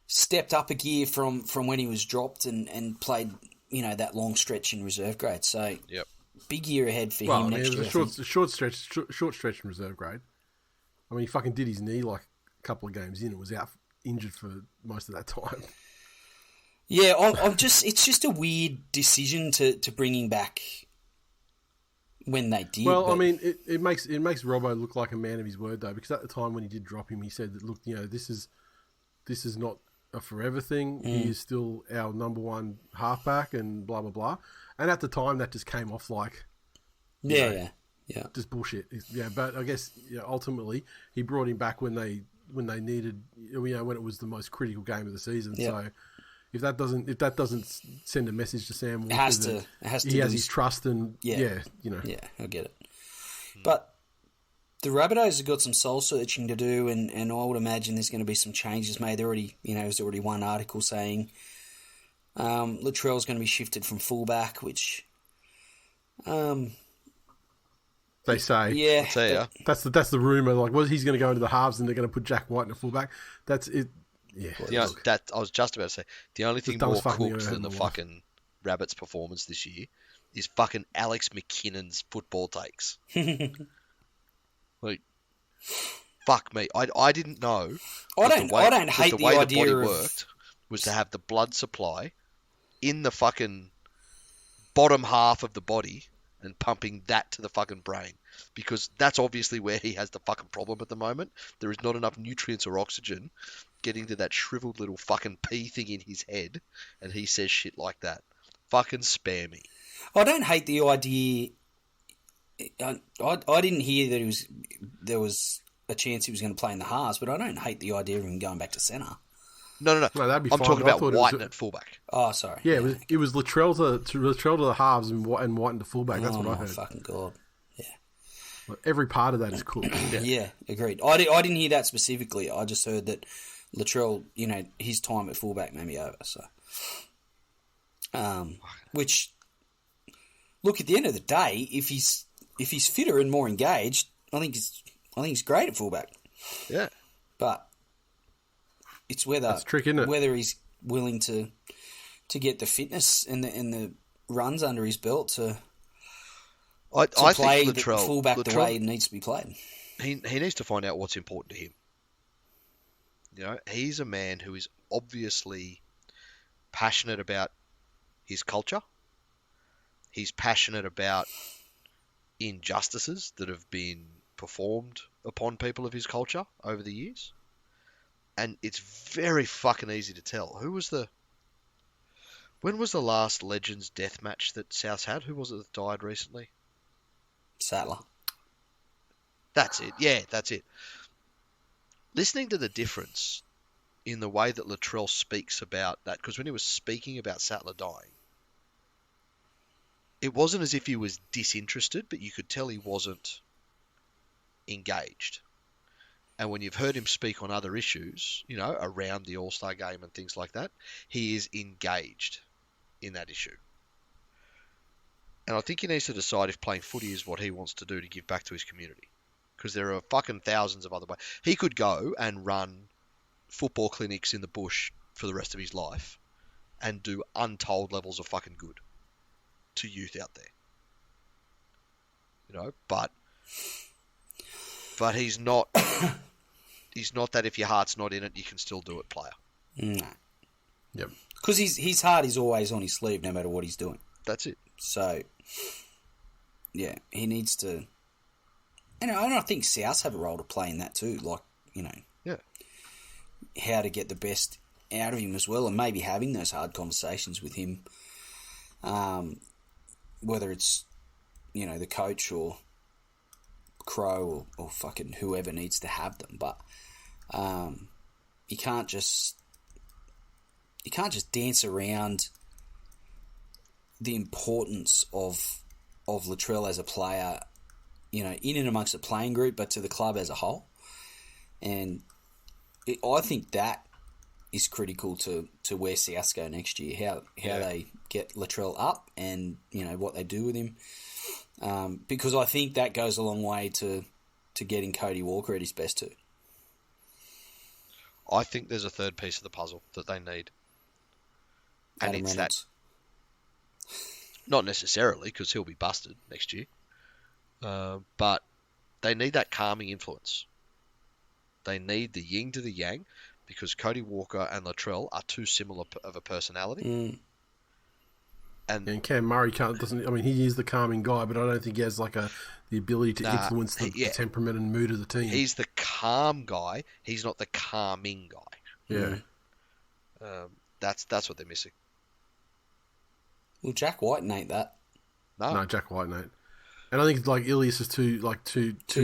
C: stepped up a gear from when he was dropped and played, that long stretch in reserve grade. So
B: Yep.
C: big year ahead for
A: Well,
C: him
A: I mean,
C: next
A: it
C: year.
A: was a short stretch in reserve grade. I mean, he fucking did his knee like a couple of games in and was out injured for most of that time.
C: Yeah, it's just a weird decision to bring him back when they did.
A: Well, I mean, it makes Robbo look like a man of his word though, because at the time when he did drop him, he said that, look, this is not a forever thing. He is still our number one halfback and blah blah blah. And at the time, that just came off like
C: yeah,
A: just bullshit. Yeah, but I guess ultimately he brought him back when they needed, when it was the most critical game of the season.
C: Yep.
A: So if that doesn't send a message to Sam Walker,
C: it has to.
A: He has his trust and
C: Yeah, I get it. But the Rabbitohs have got some soul searching to do, and I would imagine there's going to be some changes made. There already, there's already one article saying Latrell's going to be shifted from fullback, which
A: they say.
C: Yeah,
B: I'll tell you.
A: That's the rumor. Like, he's going to go into the halves and they're going to put Jack White in a fullback. That's it. Yeah.
B: That I was just about to say. The only thing more cooked than the
A: life.
B: fucking Rabbits' performance this year is fucking Alex McKinnon's football takes. Like, fuck me. I didn't know.
C: I don't hate
B: the way
C: idea
B: the body
C: of...
B: worked was to have the blood supply in the fucking bottom half of the body and pumping that to the fucking brain, because that's obviously where he has the fucking problem at the moment. There is not enough nutrients or oxygen getting to that shriveled little fucking pea thing in his head, and he says shit like that. Fucking spare me.
C: I don't hate the idea. I didn't hear that there was a chance he was going to play in the halves, but I don't hate the idea of him going back to centre.
B: No,
A: that'd be
B: I'm
A: fine,
B: talking
A: but I
B: about
A: thought it
B: Whiten
A: was
B: at fullback.
C: Oh, sorry.
A: Yeah, it was Latrell to the halves and Whiten to fullback. That's what I heard.
C: Oh, fucking God. Yeah.
A: Like, every part of that is cool.
C: Yeah, agreed. I didn't hear that specifically. I just heard that Latrell, his time at fullback may be over. So, which, look, at the end of the day, if he's fitter and more engaged, I think he's great at fullback.
B: Yeah.
C: But it's whether
A: that's tricky, isn't it?
C: Whether he's willing to get the fitness and the runs under his belt to
B: I
C: play
B: think
C: the fullback the way it needs to be played.
B: He needs to find out what's important to him. He's a man who is obviously passionate about his culture. He's passionate about injustices that have been performed upon people of his culture over the years. And it's very fucking easy to tell. When was the last Legends death match that Souths had? Who was it that died recently?
C: Sattler.
B: That's it. Yeah, that's it. Listening to the difference in the way that Latrell speaks about that, because when he was speaking about Sattler dying, it wasn't as if he was disinterested, but you could tell he wasn't engaged. And when you've heard him speak on other issues, around the All-Star game and things like that, he is engaged in that issue. And I think he needs to decide if playing footy is what he wants to do to give back to his community. Because there are fucking thousands of other ways. He could go and run football clinics in the bush for the rest of his life and do untold levels of fucking good to youth out there. But he's not... He's not that if your heart's not in it, you can still do it, player.
C: No.
A: Yep.
C: Because his heart is always on his sleeve, no matter what he's doing.
B: That's it.
C: So, yeah, he needs to... And I think Souths have a role to play in that too. Like,
B: yeah,
C: how to get the best out of him as well, and maybe having those hard conversations with him. Whether it's, the coach or Crow or fucking whoever needs to have them, but you can't just dance around the importance of Latrell as a player, in and amongst the playing group, but to the club as a whole. And I think that is critical to where Souths go next year. How they get Latrell up, and what they do with him. Because I think that goes a long way to to getting Cody Walker at his best too.
B: I think there's a third piece of the puzzle that they need. And
C: Adam
B: it's
C: Reynolds.
B: Not necessarily, because he'll be busted next year. But they need that calming influence. They need the yin to the yang, because Cody Walker and Latrell are too similar of a personality.
A: And Cam Murray doesn't. I mean, he is the calming guy, but I don't think he has like the ability to influence the temperament and mood of the team.
B: He's the calm guy. He's not the calming guy.
A: Yeah.
B: That's what they're missing.
C: Well, Jack White ain't that.
A: No, Jack White ain't. And I think like Ilias is too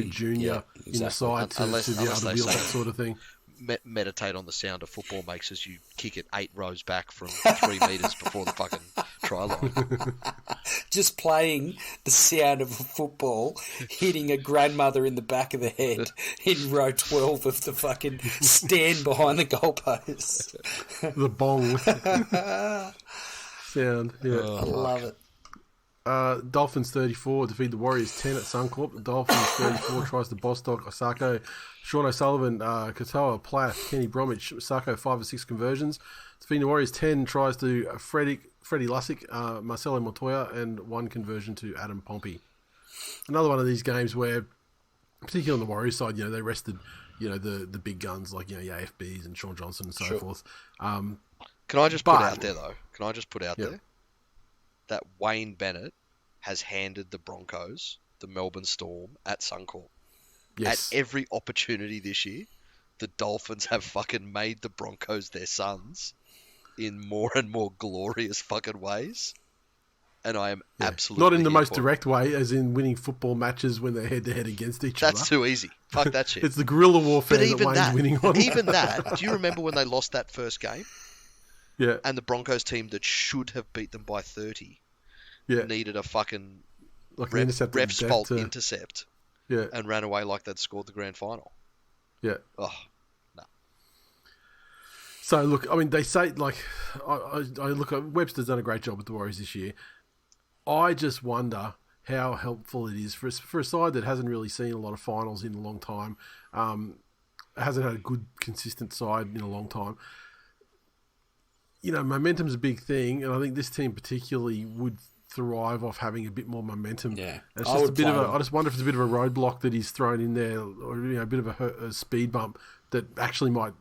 A: junior in the side to be able to wield that sort of thing.
B: Meditate on the sound of football makes as you kick it 8 rows back from 3 metres before the fucking try line.
C: Just playing the sound of a football hitting a grandmother in the back of the head in row 12 of the fucking stand behind the goalpost.
A: The bong sound. Yeah.
C: I love it.
A: Dolphins 34 defeat the Warriors 10 at Suncorp. The Dolphins 34 tries to Bostock, Osako, Sean O'Sullivan, Katoa, Plath, Kenny Bromwich, Osako 5 or 6 conversions. Defeating the Warriors 10 tries to Freddie Lussick, Marcelo Montoya, and 1 conversion to Adam Pompey. Another one of these games where, particularly on the Warriors side, they rested, the big guns like AFBs and Sean Johnson and so forth.
B: Can I just put out there though? Can I just put out there that Wayne Bennett has handed the Broncos the Melbourne Storm at Suncorp.
A: Yes.
B: At every opportunity this year, the Dolphins have fucking made the Broncos their sons in more and more glorious fucking ways. And I am absolutely
A: not in the most direct way, as in winning football matches when they're head-to-head against each other.
B: That's too easy. Fuck that shit.
A: It's the guerrilla warfare
B: that
A: Wayne's winning on.
B: Even that, do you remember when they lost that first game?
A: Yeah.
B: And the Broncos team that should have beat them by 30 needed a fucking ref's fault intercept and ran away like they'd scored the grand final.
A: Yeah.
B: Oh, no.
A: So, look, I mean, they say, like, I look at Webster's done a great job with the Warriors this year. I just wonder how helpful it is for a side that hasn't really seen a lot of finals in a long time, hasn't had a good, consistent side in a long time. Momentum's a big thing, and I think this team particularly would thrive off having a bit more momentum.
C: Yeah,
A: and it's just I just wonder if it's a bit of a roadblock that he's thrown in there, or a bit of a speed bump that actually might,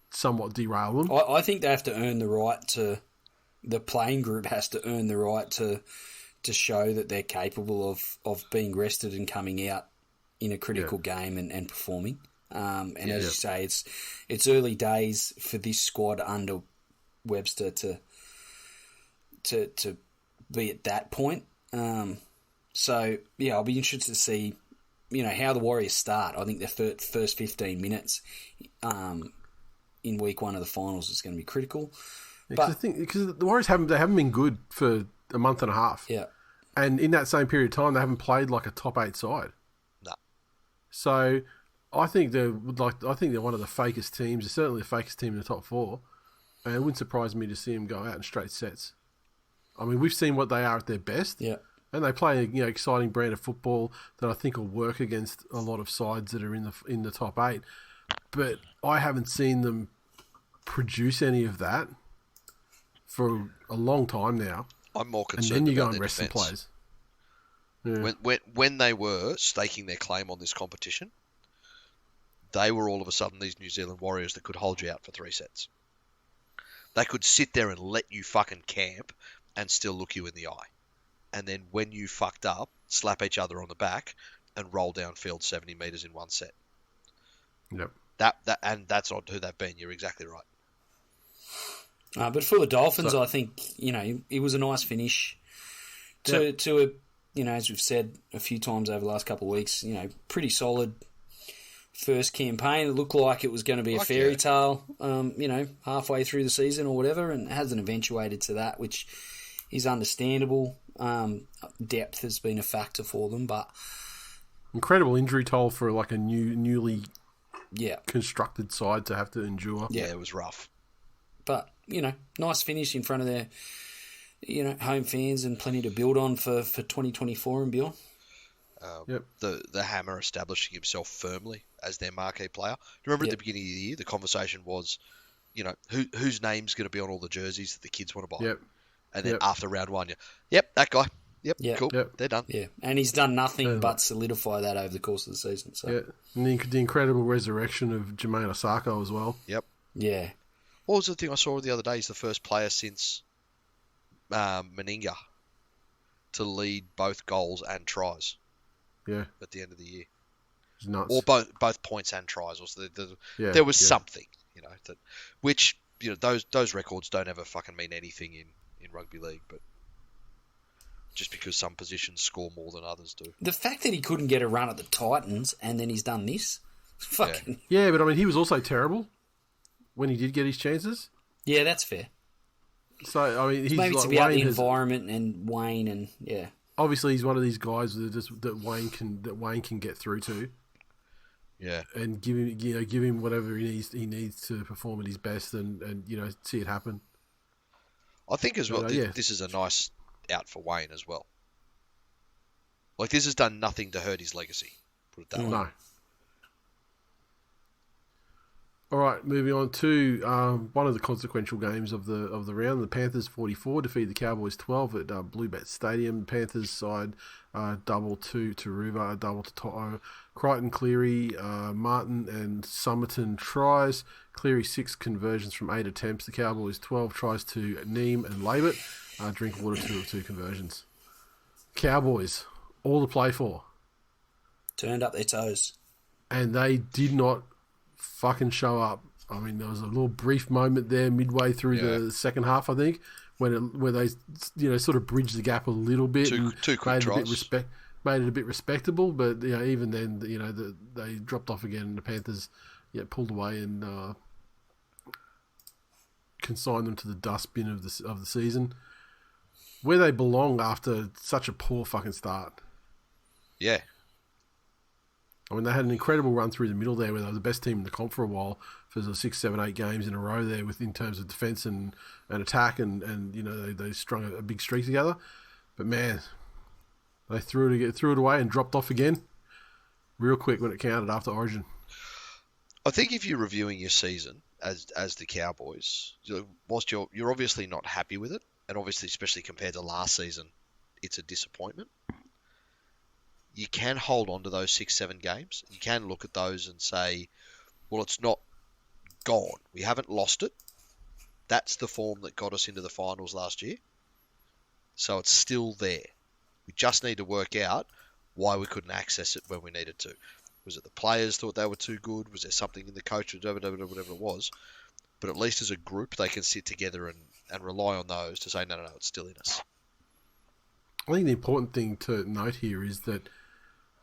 A: somewhat derail them.
C: I think they have to earn the right to. The playing group has to earn the right to show that they're capable of being rested and coming out in a critical game and performing. As you say, it's early days for this squad under Webster to be at that point. So I'll be interested to see, how the Warriors start. I think their first 15 minutes in week 1 of the finals is going to be critical.
A: Because the Warriors haven't been good for a month and a half.
C: Yeah,
A: and in that same period of time, they haven't played like a top 8 side.
B: No.
A: So I think they're one of the fakest teams. They're certainly the fakest team in the top 4. And it wouldn't surprise me to see them go out in straight sets. I mean, we've seen what they are at their best.
C: Yeah.
A: And they play an exciting brand of football that I think will work against a lot of sides that are in the top 8. But I haven't seen them produce any of that for a long time now.
B: I'm more concerned.
A: And then you
B: about
A: go and rest some players.
B: Yeah. When they were staking their claim on this competition, they were all of a sudden these New Zealand Warriors that could hold you out for 3 sets. They could sit there and let you fucking camp and still look you in the eye. And then when you fucked up, slap each other on the back and roll downfield 70 metres in 1 set.
A: Yep.
C: And
B: that's not who they've been. You're exactly right.
C: But for the Dolphins, I think, it was a nice finish to a, as we've said a few times over the last couple of weeks, pretty solid first campaign. It looked like it was going to be a fairy tale, halfway through the season or whatever, and it hasn't eventuated to that, which is understandable. Depth has been a factor for them, but
A: incredible injury toll for like a newly constructed side to have to endure.
B: Yeah, it was rough.
C: But, nice finish in front of their, home fans and plenty to build on for 2024 and beyond.
A: Yep.
B: The Hammer establishing himself firmly as their marquee player. Do you remember at the beginning of the year, the conversation was, whose name's going to be on all the jerseys that the kids want to buy?
A: Yep.
B: And then after round one, that guy. Yep, cool.
A: Yep.
B: They're done.
C: Yeah, and he's done nothing but solidify that over the course of the season. So.
A: Yeah, and the incredible resurrection of Jermaine Osako as well.
B: Yep.
C: Yeah.
B: What was the thing I saw the other day? He's the first player since Meninga to lead both goals and tries.
A: Yeah.
B: At the end of the year.
A: It's nuts.
B: Or both points and tries. There was something, those records don't ever fucking mean anything in rugby league, but just because some positions score more than others do.
C: The fact that he couldn't get a run at the Titans and then he's done this, fucking...
A: Yeah, but I mean, he was also terrible when he did get his chances.
C: Yeah, that's fair.
A: So, I mean, he's
C: maybe
A: like
C: to be out
A: Wayne
C: the environment and Wayne and,
A: obviously, he's one of these guys that Wayne can get through to.
B: Yeah.
A: And give him whatever he needs to perform at his best and see it happen.
B: I think as well, this is a nice out for Wayne as well. Like, this has done nothing to hurt his legacy. Put it that way.
A: No. All right, moving on to one of the consequential games of the round. The Panthers 44 defeated the Cowboys 12 at Bluebet Stadium. Panthers side double to Toowoomba, double to To'o. Crichton, Cleary, Martin and Somerton tries. Cleary 6 conversions from 8 attempts. The Cowboys 12 tries to Neem and Labert. Drinkwater 2 of 2 conversions. Cowboys, all to play for.
C: Turned up their toes.
A: And they did not fucking show up. I mean, there was a little brief moment there midway through the second half, I think, where they sort of bridged the gap a little bit.
B: Two quick tries.
A: Made it a bit respectable, but even then, they dropped off again, and the Panthers pulled away and consigned them to the dustbin of the season, where they belong after such a poor fucking start.
B: Yeah.
A: I mean, they had an incredible run through the middle there, where they were the best team in the comp for a while, for the 6, 7, 8 games in a row there, in terms of defence and attack, and they strung a big streak together. But man, they threw it away and dropped off again, real quick when it counted after Origin.
B: I think if you're reviewing your season as the Cowboys, whilst you're obviously not happy with it, and obviously especially compared to last season, it's a disappointment. You can hold on to those 6, 7 games. You can look at those and say, well, it's not gone. We haven't lost it. That's the form that got us into the finals last year. So it's still there. We just need to work out why we couldn't access it when we needed to. Was it the players thought they were too good? Was there something in the coach, whatever it was? But at least as a group, they can sit together and rely on those to say, no, it's still in us.
A: I think the important thing to note here is that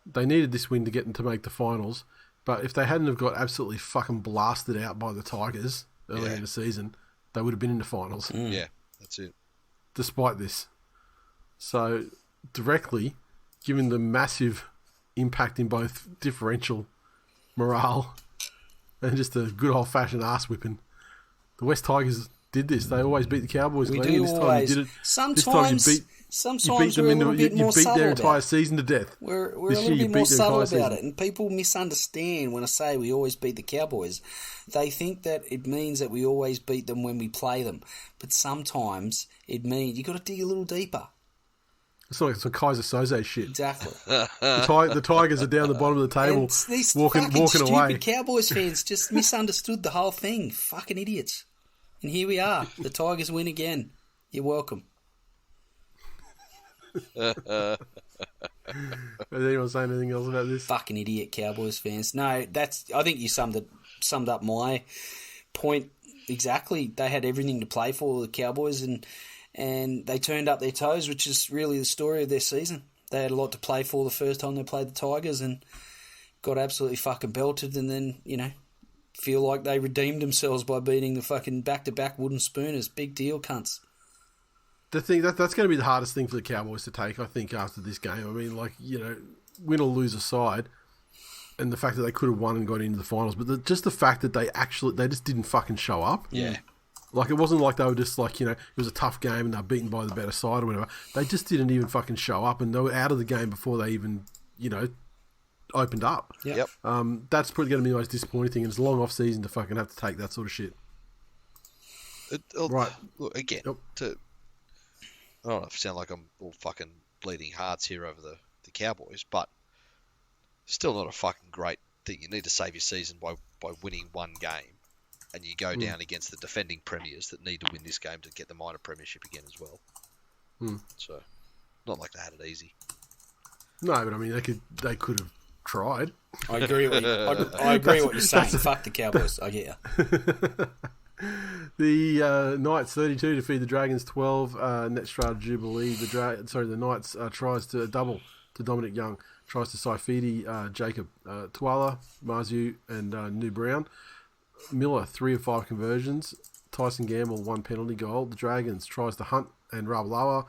A: they needed this win to get them to make the finals, but if they hadn't have got absolutely fucking blasted out by the Tigers earlier in the season, they would have been in the finals.
B: Yeah, that's it.
A: Despite this. So, directly, given the massive impact in both differential morale and just a good old-fashioned ass-whipping, the West Tigers did this. They always beat the Cowboys.
C: We do always.
A: Time you did it.
C: Sometimes we're a little bit more
A: you beat
C: subtle
A: their entire
C: about
A: season to death.
C: We're a little bit more subtle about it, and people misunderstand when I say we always beat the Cowboys. They think that it means that we always beat them when we play them, but sometimes it means you got to dig a little deeper.
A: It's like some Kaiser Soze shit.
C: Exactly.
A: The Tigers are down the bottom of the table,
C: these
A: walking
C: stupid
A: away.
C: Cowboys fans just misunderstood the whole thing. Fucking idiots. And here we are. The Tigers win again. You're welcome.
A: Is anyone saying anything else about this?
C: Fucking idiot Cowboys fans. No, I think you summed up my point exactly. They had everything to play for, the Cowboys, and they turned up their toes, which is really the story of their season. They had a lot to play for the first time they played the Tigers and got absolutely fucking belted, and then, feel like they redeemed themselves by beating the fucking back-to-back wooden spooners. Big deal, cunts.
A: The thing that's going to be the hardest thing for the Cowboys to take, I think, after this game. I mean, win or lose aside, and the fact that they could have won and got into the finals, but just the fact that they just didn't fucking show up.
B: Yeah.
A: Like, it wasn't like they were just it was a tough game and they were beaten by the better side or whatever. They just didn't even fucking show up, and they were out of the game before they even opened up.
C: Yep.
A: That's probably going to be the most disappointing thing. It's a long off season to fucking have to take that sort of shit. Right.
B: Look, again, I don't know if I sound like I'm all fucking bleeding hearts here over the Cowboys, but still not a fucking great thing. You need to save your season by winning one game, and you go down against the defending premiers that need to win this game to get the minor premiership again as well. So, not like they had it easy.
A: No, but I mean, they could have tried.
C: I agree with I agree what you're saying. Fuck the Cowboys. I get you.
A: The Knights 32 defeat the Dragons 12. Net Strata Jubilee. The Knights tries to double to Dominic Young. Tries to Saifidi, Jacob, TWiL, Marzu, and New Brown. Miller 3 of 5 conversions. Tyson Gamble 1 penalty goal. The Dragons tries to Hunt and Rabalawa.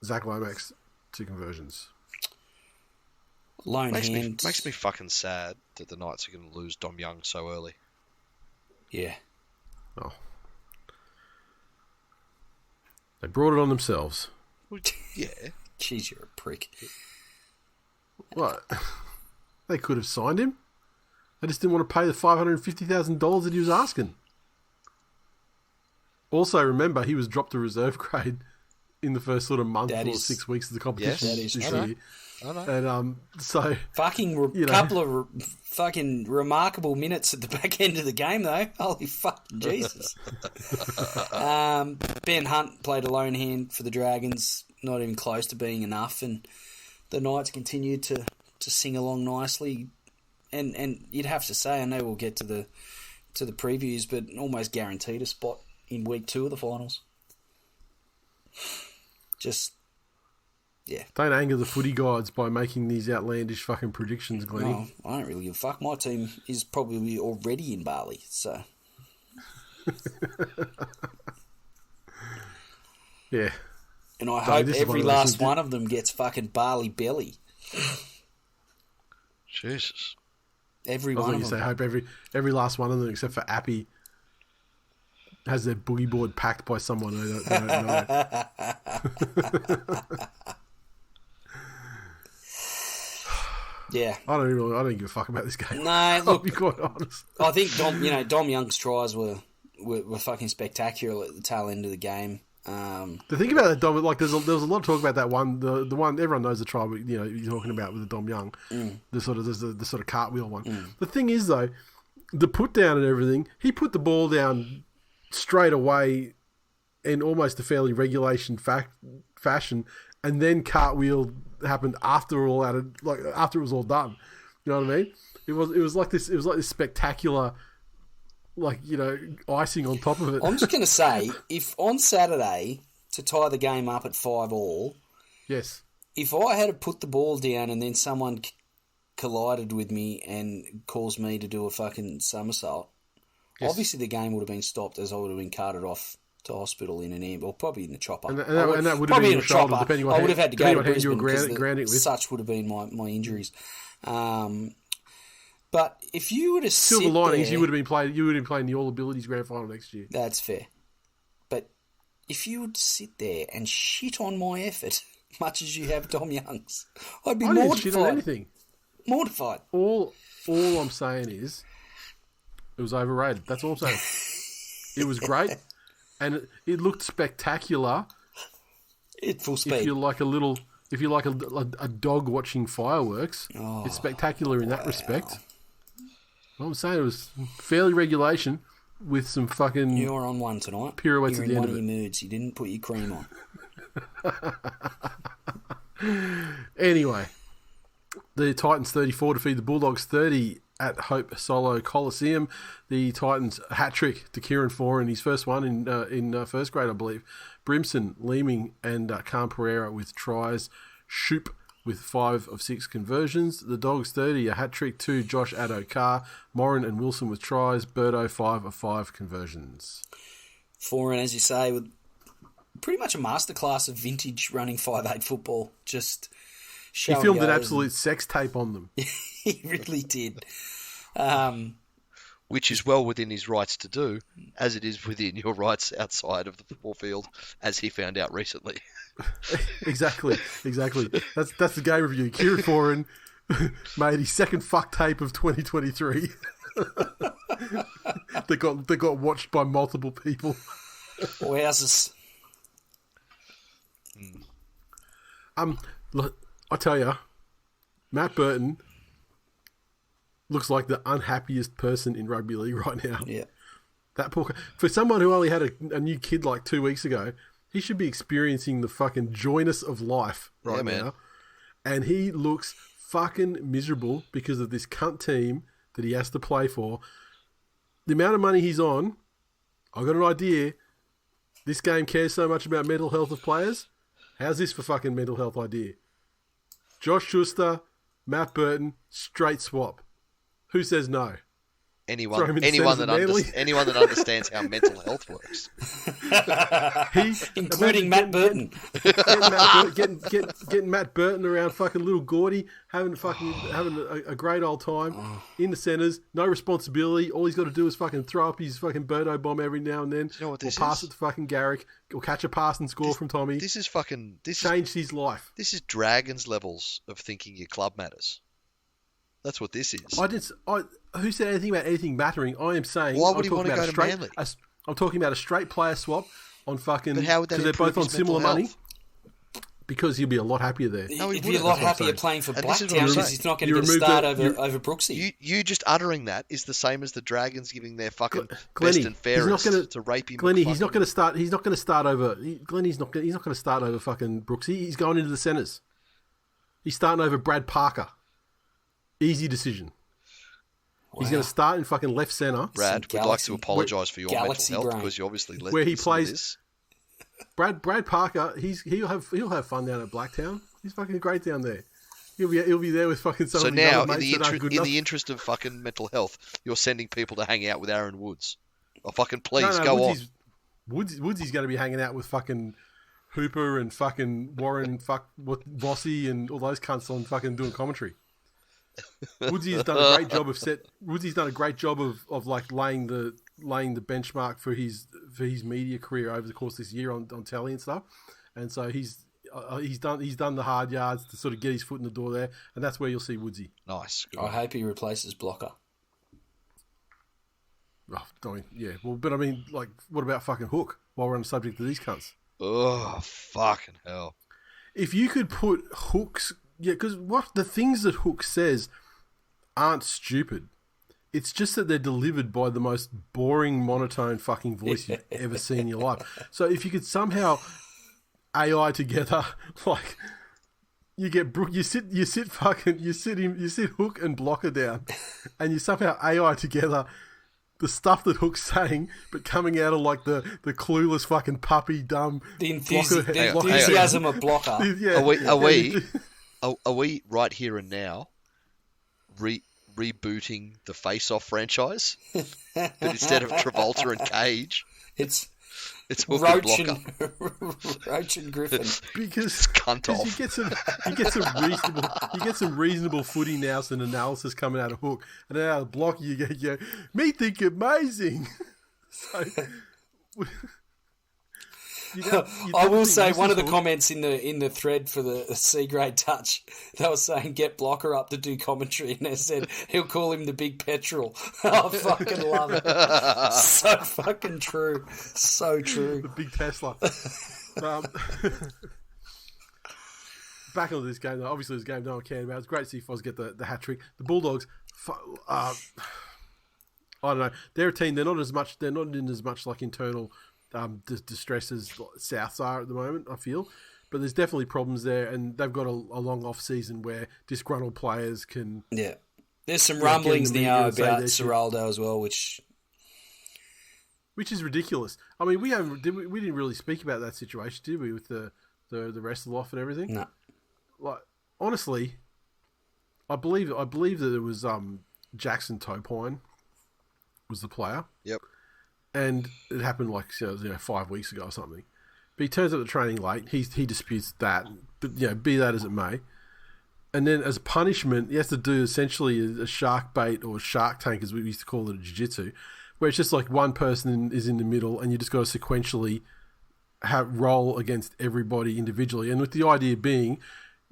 A: Zach Lomax 2 conversions.
C: Lone hand
B: makes me fucking sad that the Knights are going to lose Dom Young so early.
C: Yeah.
A: Oh. They brought it on themselves.
B: Yeah.
C: Jeez, you're a prick.
A: What? They could have signed him. They just didn't want to pay the $550,000 that he was asking. Also, remember, he was dropped to reserve grade in the first sort of month or 6 weeks of the competition this year.
B: I know.
A: And so
C: couple of fucking remarkable minutes at the back end of the game, though. Holy fucking Jesus! Ben Hunt played a lone hand for the Dragons, not even close to being enough, and the Knights continued to sing along nicely. And you'd have to say, I know we'll get to the previews, but almost guaranteed a spot in week 2 of the finals. Just. Yeah.
A: Don't anger the footy gods by making these outlandish fucking predictions, Glennie.
C: No, I don't really give a fuck. My team is probably already in Bali, so.
A: Yeah.
C: And I hope every last one of them gets fucking Bali belly.
B: Jesus.
C: Every one of them.
A: Say, I hope every last one of them, except for Appy, has their boogie board packed by someone they don't know.
C: Yeah,
A: I don't give a fuck about this game.
C: No, look,
A: I'll be quite honest.
C: I think Dom Young's tries were fucking spectacular at the tail end of the game.
A: The thing about that Dom, like there was a lot of talk about that one, the one everyone knows the try, you're talking about with the Dom Young, the sort of cartwheel one. The thing is though, the put down and everything, he put the ball down straight away in almost a fairly regulation fashion, and then cartwheel happened after it was all done. You know what I mean? It was like this spectacular, icing on top of it.
C: I'm just going to say, if on Saturday to tie the game up at 5-5,
A: yes,
C: if I had to put the ball down and then someone collided with me and caused me to do a fucking somersault, obviously the game would have been stopped as I would have been carted off to hospital in an ambulance, or probably in the chopper.
A: And that would have been your shoulder, depending on
C: I would have had to go to Brisbane
A: because
C: such would have been my injuries. But if you were to
A: silver linings, you would have been playing the All Abilities Grand Final next year.
C: That's fair. But if you would sit there and shit on my effort, much as you have Dom Young's, I'd be mortified.
A: Shit on anything.
C: Mortified.
A: All I'm saying is, it was overrated. That's all I'm saying. It was great, and it looked spectacular.
C: At full speed.
A: If you're like a dog watching fireworks, it's spectacular in that respect. What I'm saying, it was fairly regulation with some fucking.
C: You're on one tonight.
A: Pirouettes
C: You're
A: at the end
C: of
A: of
C: your moods. You didn't put your cream
A: on. Anyway, the Titans 34 defeat the Bulldogs 30 at Hope Solo Coliseum. The Titans hat trick to Kieran Foran, his first one in first grade, I believe. Brimson, Leeming, and Khan Pereira with tries. Shoop with 5 of 6 conversions. The Dogs 30, a hat trick to Josh Addo-Carr. Morin and Wilson with tries. Birdo, 5 of 5 conversions.
C: Foran, as you say, with pretty much a masterclass of vintage running 5'8" football. Just
A: he filmed an absolute sex tape on them.
C: He really did.
B: Which is well within his rights to do, as it is within your rights outside of the football field, as he found out recently.
A: Exactly. That's the game review. Kieran Foran made his second fuck tape of 2023. They got watched by multiple people.
C: Wowzers.
A: Look, I tell you, Matt Burton looks like the unhappiest person in rugby league right now.
C: Yeah.
A: That poor, for someone who only had a new kid like 2 weeks ago, he should be experiencing the fucking joyness of life right now. And he looks fucking miserable because of this cunt team that he has to play for. The amount of money he's on, I've got an idea. This game cares so much about mental health of players. How's this for fucking mental health idea? Josh Schuster, Matt Burton, straight swap. Who says no?
B: Anyone that understands how mental health works,
C: including Matt Burton.
A: Getting Matt Burton around fucking little Gordy, having a great old time in the centres, no responsibility. All he's got to do is fucking throw up his fucking Birdo bomb every now and then, or pass it to fucking Garrick, or catch a pass and score from Tommy.
B: This
A: changed his life.
B: This is Dragons levels of thinking your club matters. That's what this is.
A: Who said anything about anything mattering? I am saying.
B: Why would he want to go to Manly?
A: I'm talking about a straight player swap on fucking.
B: But how would that
A: because they're both on similar
B: health?
A: money. Because he'll be a lot happier there.
C: No, he'd be a lot happier playing for Blacktown because he's not going to get a start over Brooksy.
B: You just uttering that is the same as the Dragons giving their fucking best and fairest to Rapey.
A: Glennie, he's not going to start. He's not going to start over. Glennie's not. He's not going to start over fucking Brooksy. He's going into the centres. He's starting over Brad Parker. Easy decision. Wow. He's going to start in fucking left centre.
B: Brad, we'd like to apologise for your mental health because you obviously let
A: where he plays.
B: This.
A: Brad Parker, he'll have fun down at Blacktown. He's fucking great down there. He'll be there with fucking some.
B: So
A: of the
B: now,
A: other mates
B: in the interest of fucking mental health, you're sending people to hang out with Aaron Woods. Oh, fucking please go on.
A: Woodsy's going to be hanging out with fucking Hooper and fucking Warren, Bossy and all those cunts on fucking doing commentary. Woodsy's done a great job of like laying the benchmark for his media career over the course of this year on telly and stuff, and so he's done the hard yards to sort of get his foot in the door there, and that's where you'll see Woodsy.
B: Nice.
C: I hope he replaces Blocker.
A: Oh, yeah. Well, but I mean, like, what about fucking Hook? While we're on the subject of these cunts.
B: Oh, fucking hell!
A: If you could put Hook's. Yeah, because the things that Hook says aren't stupid. It's just that they're delivered by the most boring, monotone fucking voice you've ever seen in your life. So if you could somehow AI together, like you get Brooke, you sit Hook and Blocker down, and you somehow AI together the stuff that Hook's saying, but coming out of like the clueless fucking puppy dumb
C: enthusiasm of Blocker.
B: Yeah. Are we right here and now rebooting the Face Off franchise? But instead of Travolta and Cage,
C: it's
B: Hook
C: Roach
B: and Blocker.
C: Roach and Griffin.
A: Because you get some reasonable footy nous and analysis coming out of Hook, and then out of Blocker you go, me think amazing. So.
C: I will say one of the comments in the thread for the C grade touch, they were saying get Blocker up to do commentary, and they said he'll call him the Big Petrol. I fucking love it. So fucking true. So true.
A: The Big Tesla. Back onto this game, though. Obviously this game no one cared about. It's great to see Foz get the hat trick. The Bulldogs, I don't know. They're a team. They're not in as much like internal distress as Souths are at the moment, I feel, but there's definitely problems there, and they've got a long off season where disgruntled players can.
C: Yeah, there's some rumblings now about Ciraldo as well, which
A: is ridiculous. I mean, we didn't really speak about that situation, did we, with the rest of the off and everything?
C: No.
A: Like honestly, I believe that it was Jackson Topine was the player.
B: Yep.
A: And it happened like 5 weeks ago or something. But he turns up at training late. He disputes that. But be that as it may. And then as a punishment, he has to do essentially a shark bait or shark tank, as we used to call it at jiu-jitsu, where it's just like one person is in the middle, and you just got to sequentially roll against everybody individually, and with the idea being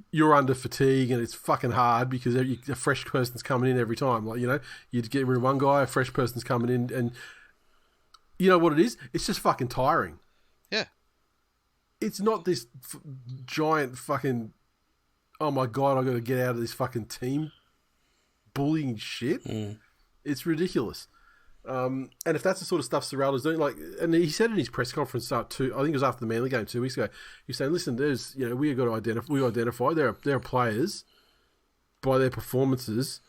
A: you're under fatigue and it's fucking hard because a fresh person's coming in every time. Like, you'd get rid of one guy, a fresh person's coming in, and you know what it is? It's just fucking tiring.
B: Yeah.
A: It's not this giant fucking, oh my God, I've got to get out of this fucking team bullying shit. It's ridiculous. And if that's the sort of stuff Serraldo's doing, and he said in his press conference I think it was after the Manly game 2 weeks ago, he's saying, listen, there's, we got to identify there are players by their performances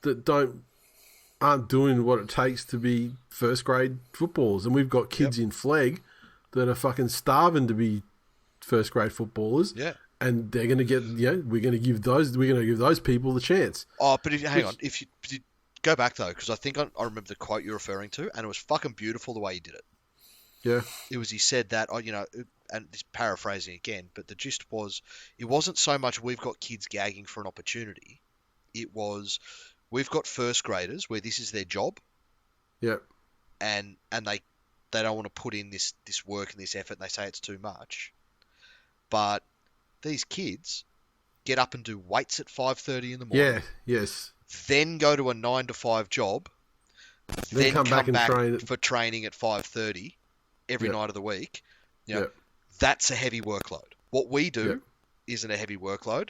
A: that aren't doing what it takes to be first grade footballers, and we've got kids in Flegg that are fucking starving to be first grade footballers.
B: Yeah.
A: And they're going to get, we're going to give those people the chance.
B: Oh, but if you go back though, because I think I remember the quote you're referring to, and it was fucking beautiful the way he did it.
A: Yeah.
B: He said that, and this paraphrasing again, but the gist was, it wasn't so much we've got kids gagging for an opportunity. It was, we've got first graders where this is their job.
A: Yeah.
B: And they don't want to put in this work and this effort, and they say it's too much. But these kids get up and do weights at 5:30 in the morning.
A: Yeah, yes.
B: Then go to a 9 to 5 job. Then come back for training at 5:30 every night of the week. That's a heavy workload. What we do isn't a heavy workload.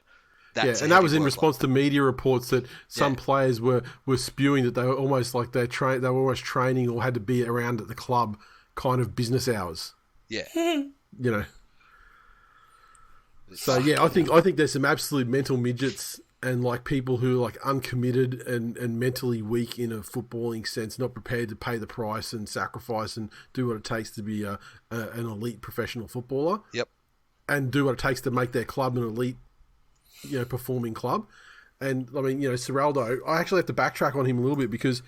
A: And that was in response to media reports that some players were spewing that they were almost like they were almost training or had to be around at the club kind of business hours.
B: Yeah.
A: So I think there's some absolute mental midgets and like people who are like uncommitted and mentally weak in a footballing sense, not prepared to pay the price and sacrifice and do what it takes to be an elite professional footballer.
B: Yep.
A: And do what it takes to make their club an elite, performing club. And I mean, Serraldo, I actually have to backtrack on him a little bit because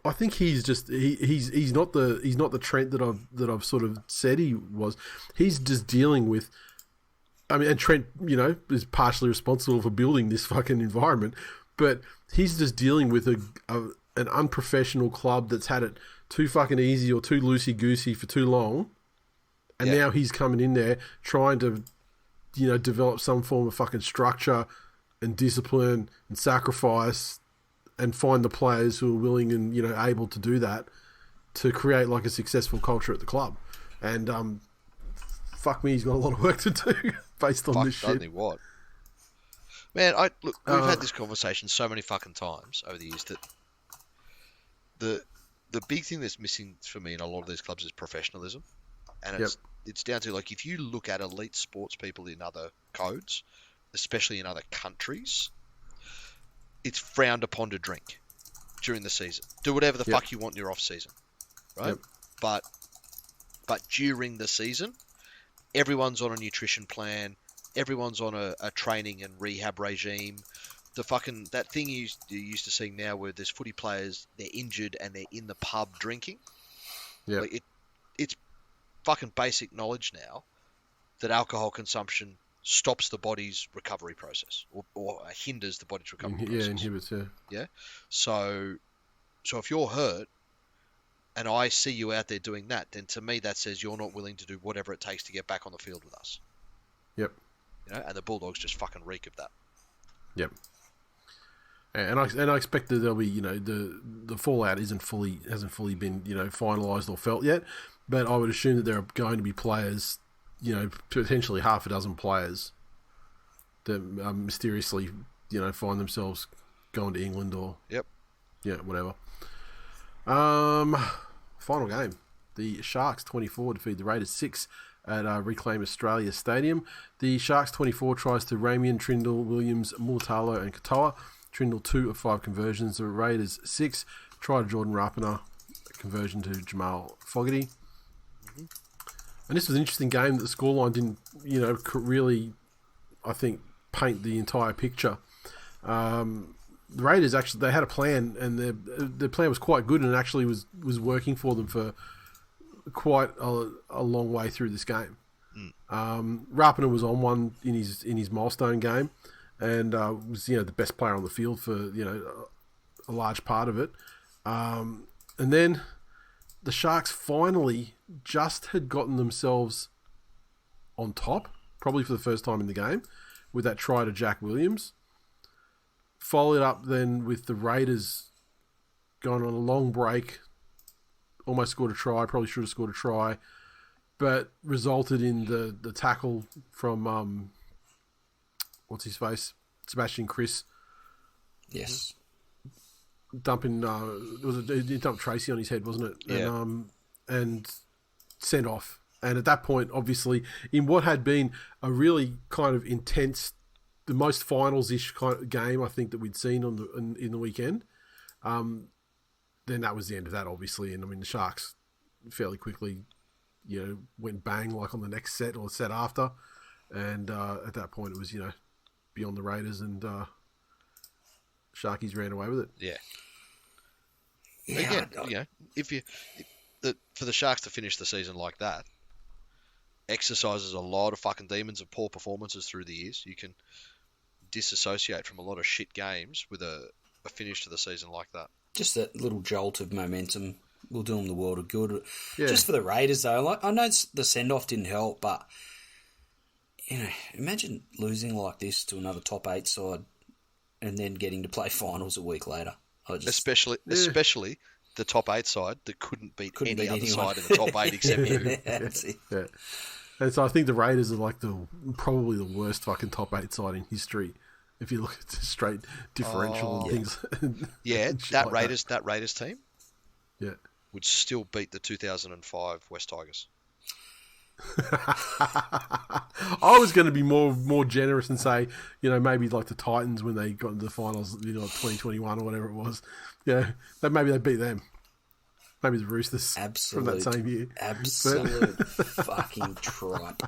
A: I think he's just he's not the Trent that I've sort of said he was. He's just dealing with. I mean, and Trent, is partially responsible for building this fucking environment, but he's just dealing with an unprofessional club that's had it too fucking easy or too loosey-goosey for too long, and now he's coming in there trying to, develop some form of fucking structure and discipline and sacrifice and find the players who are willing and, able to do that to create like a successful culture at the club. And, fuck me, he's got a lot of work to do based on this shit.
B: Doesn't he what? Man, we've had this conversation so many fucking times over the years that the big thing that's missing for me in a lot of these clubs is professionalism. And it's down to, like, if you look at elite sports people in other codes, especially in other countries, it's frowned upon to drink during the season. Do whatever the fuck you want in your off season, right? But during the season, everyone's on a nutrition plan. Everyone's on a training and rehab regime. That thing you're used to seeing now where there's footy players, they're injured and they're in the pub drinking. Yeah. Like it's fucking basic knowledge now that alcohol consumption stops the body's recovery process or hinders the body's recovery process.
A: Yeah, inhibits,
B: Yeah. So if you're hurt and I see you out there doing that, then to me that says you're not willing to do whatever it takes to get back on the field with us.
A: Yep.
B: And the Bulldogs just fucking reek of that.
A: Yep. And I expect that there'll be, the fallout hasn't fully been, finalised or felt yet, but I would assume that there are going to be players, potentially half a dozen players that mysteriously, find themselves going to England or whatever. Final game. The Sharks 24 defeat the Raiders 6 at Reclaim Australia Stadium. The Sharks 24 tries to Ramian, Trindle, Williams, Mulatalo and Katoa. Trindle 2 of 5 conversions. The Raiders 6 try to Jordan Rapana, conversion to Jamal Fogarty. Mm-hmm. And this was an interesting game that the scoreline didn't, really, I think, paint the entire picture. The Raiders actually, they had a plan, and their plan was quite good, and it actually was working for them for quite a long way through this game. Rapana was on one in his milestone game, and was the best player on the field for a large part of it. And then the Sharks finally just had gotten themselves on top, probably for the first time in the game, with that try to Jack Williams. Followed up then with the Raiders going on a long break, almost scored a try, probably should have scored a try, but resulted in the tackle from, what's his face? Sebastian Chris.
C: Yes.
A: Dumping, he dumped Tracy on his head, wasn't it?
B: Yeah.
A: And sent off. And at that point, obviously, in what had been a really kind of intense, the most finals-ish kind of game I think that we'd seen in the weekend, then that was the end of that, obviously. And I mean, the Sharks fairly quickly, went bang like on the next set or set after, and at that point it was beyond the Raiders, and Sharkies ran away with it.
B: Yeah.
C: Yeah.
B: Again, for the Sharks to finish the season like that, exercises a lot of fucking demons of poor performances through the years. You can disassociate from a lot of shit games with a finish to the season like that.
C: Just that little jolt of momentum will do them the world of good.
A: Yeah.
C: Just for the Raiders, though, like I know the send-off didn't help, but imagine losing like this to another top 8 side and then getting to play finals a week later.
B: Especially the top 8 side that couldn't beat any other
C: anyone.
B: side in the top 8 except you.
C: Yeah, that's it.
A: Yeah. And so I think the Raiders are like probably the worst fucking top 8 side in history. If you look at the straight differential and things.
B: Yeah,
A: and shit
B: that
A: like
B: Raiders team would still beat the 2005 West Tigers.
A: I was going to be more generous and say, maybe like the Titans when they got into the finals, 2021 or whatever it was. Yeah, that maybe they beat them. Maybe the Roosters from that same year.
C: Absolute fucking tripe.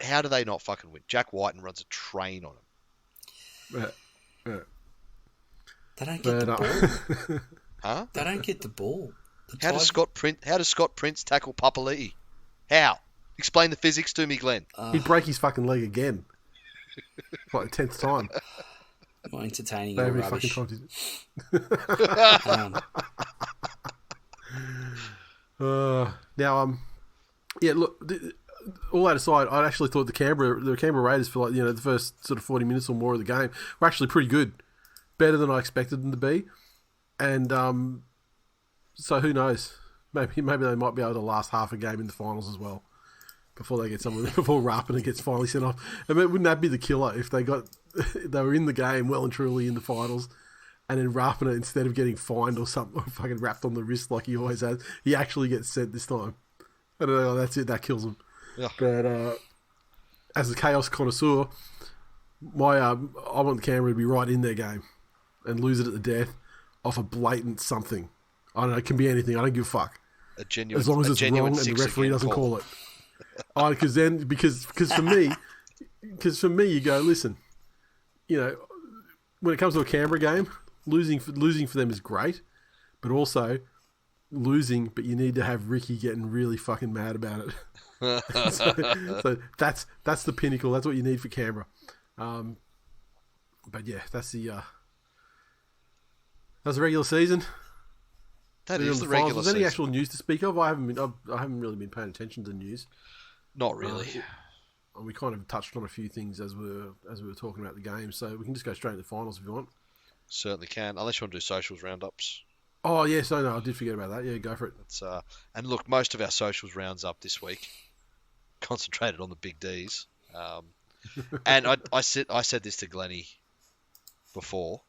B: How do they not fucking win? Jack Whiten runs a train on them.
A: Yeah.
C: They don't get the ball.
B: Huh?
C: They don't get the ball.
B: How does Scott Prince tackle Papali'i? How? Explain the physics to me, Glenn.
A: He'd break his fucking leg again. Like the 10th time.
C: More entertaining
A: They
C: or
A: every
C: rubbish.
A: fucking time. Now, look, all that aside, I actually thought the Canberra Raiders for the first sort of 40 minutes or more of the game were actually pretty good, better than I expected them to be, and so who knows? Maybe they might be able to last half a game in the finals as well before they get someone before Rapinen gets finally sent off. I mean, wouldn't that be the killer if they were in the game well and truly in the finals, and then Rapinen, instead of getting fined or something, or fucking wrapped on the wrist like he always has, he actually gets sent this time. I don't know. That's it. That kills him.
B: Yeah.
A: But as a chaos connoisseur, I want the Canberra to be right in their game and lose it at the death off a blatant something. I don't know. It can be anything. I don't give a fuck.
B: As
A: long as it's wrong and the referee doesn't call it. Because for me, you go, listen, when it comes to a Canberra game, losing for them is great, but also losing, but you need to have Ricky getting really fucking mad about it. so that's the pinnacle. That's what you need for Canberra. But yeah, that's the regular season.
B: That is the regular season.
A: Was there any actual news to speak of? I haven't really been paying attention to the news.
B: Not really.
A: And we kind of touched on a few things as we were talking about the game, so we can just go straight to the finals if you want.
B: Certainly can, unless you want to do socials roundups.
A: Oh yes, I did forget about that. Yeah, go for it.
B: And look, most of our socials rounds up this week concentrated on the big Ds. And I said this to Glennie before.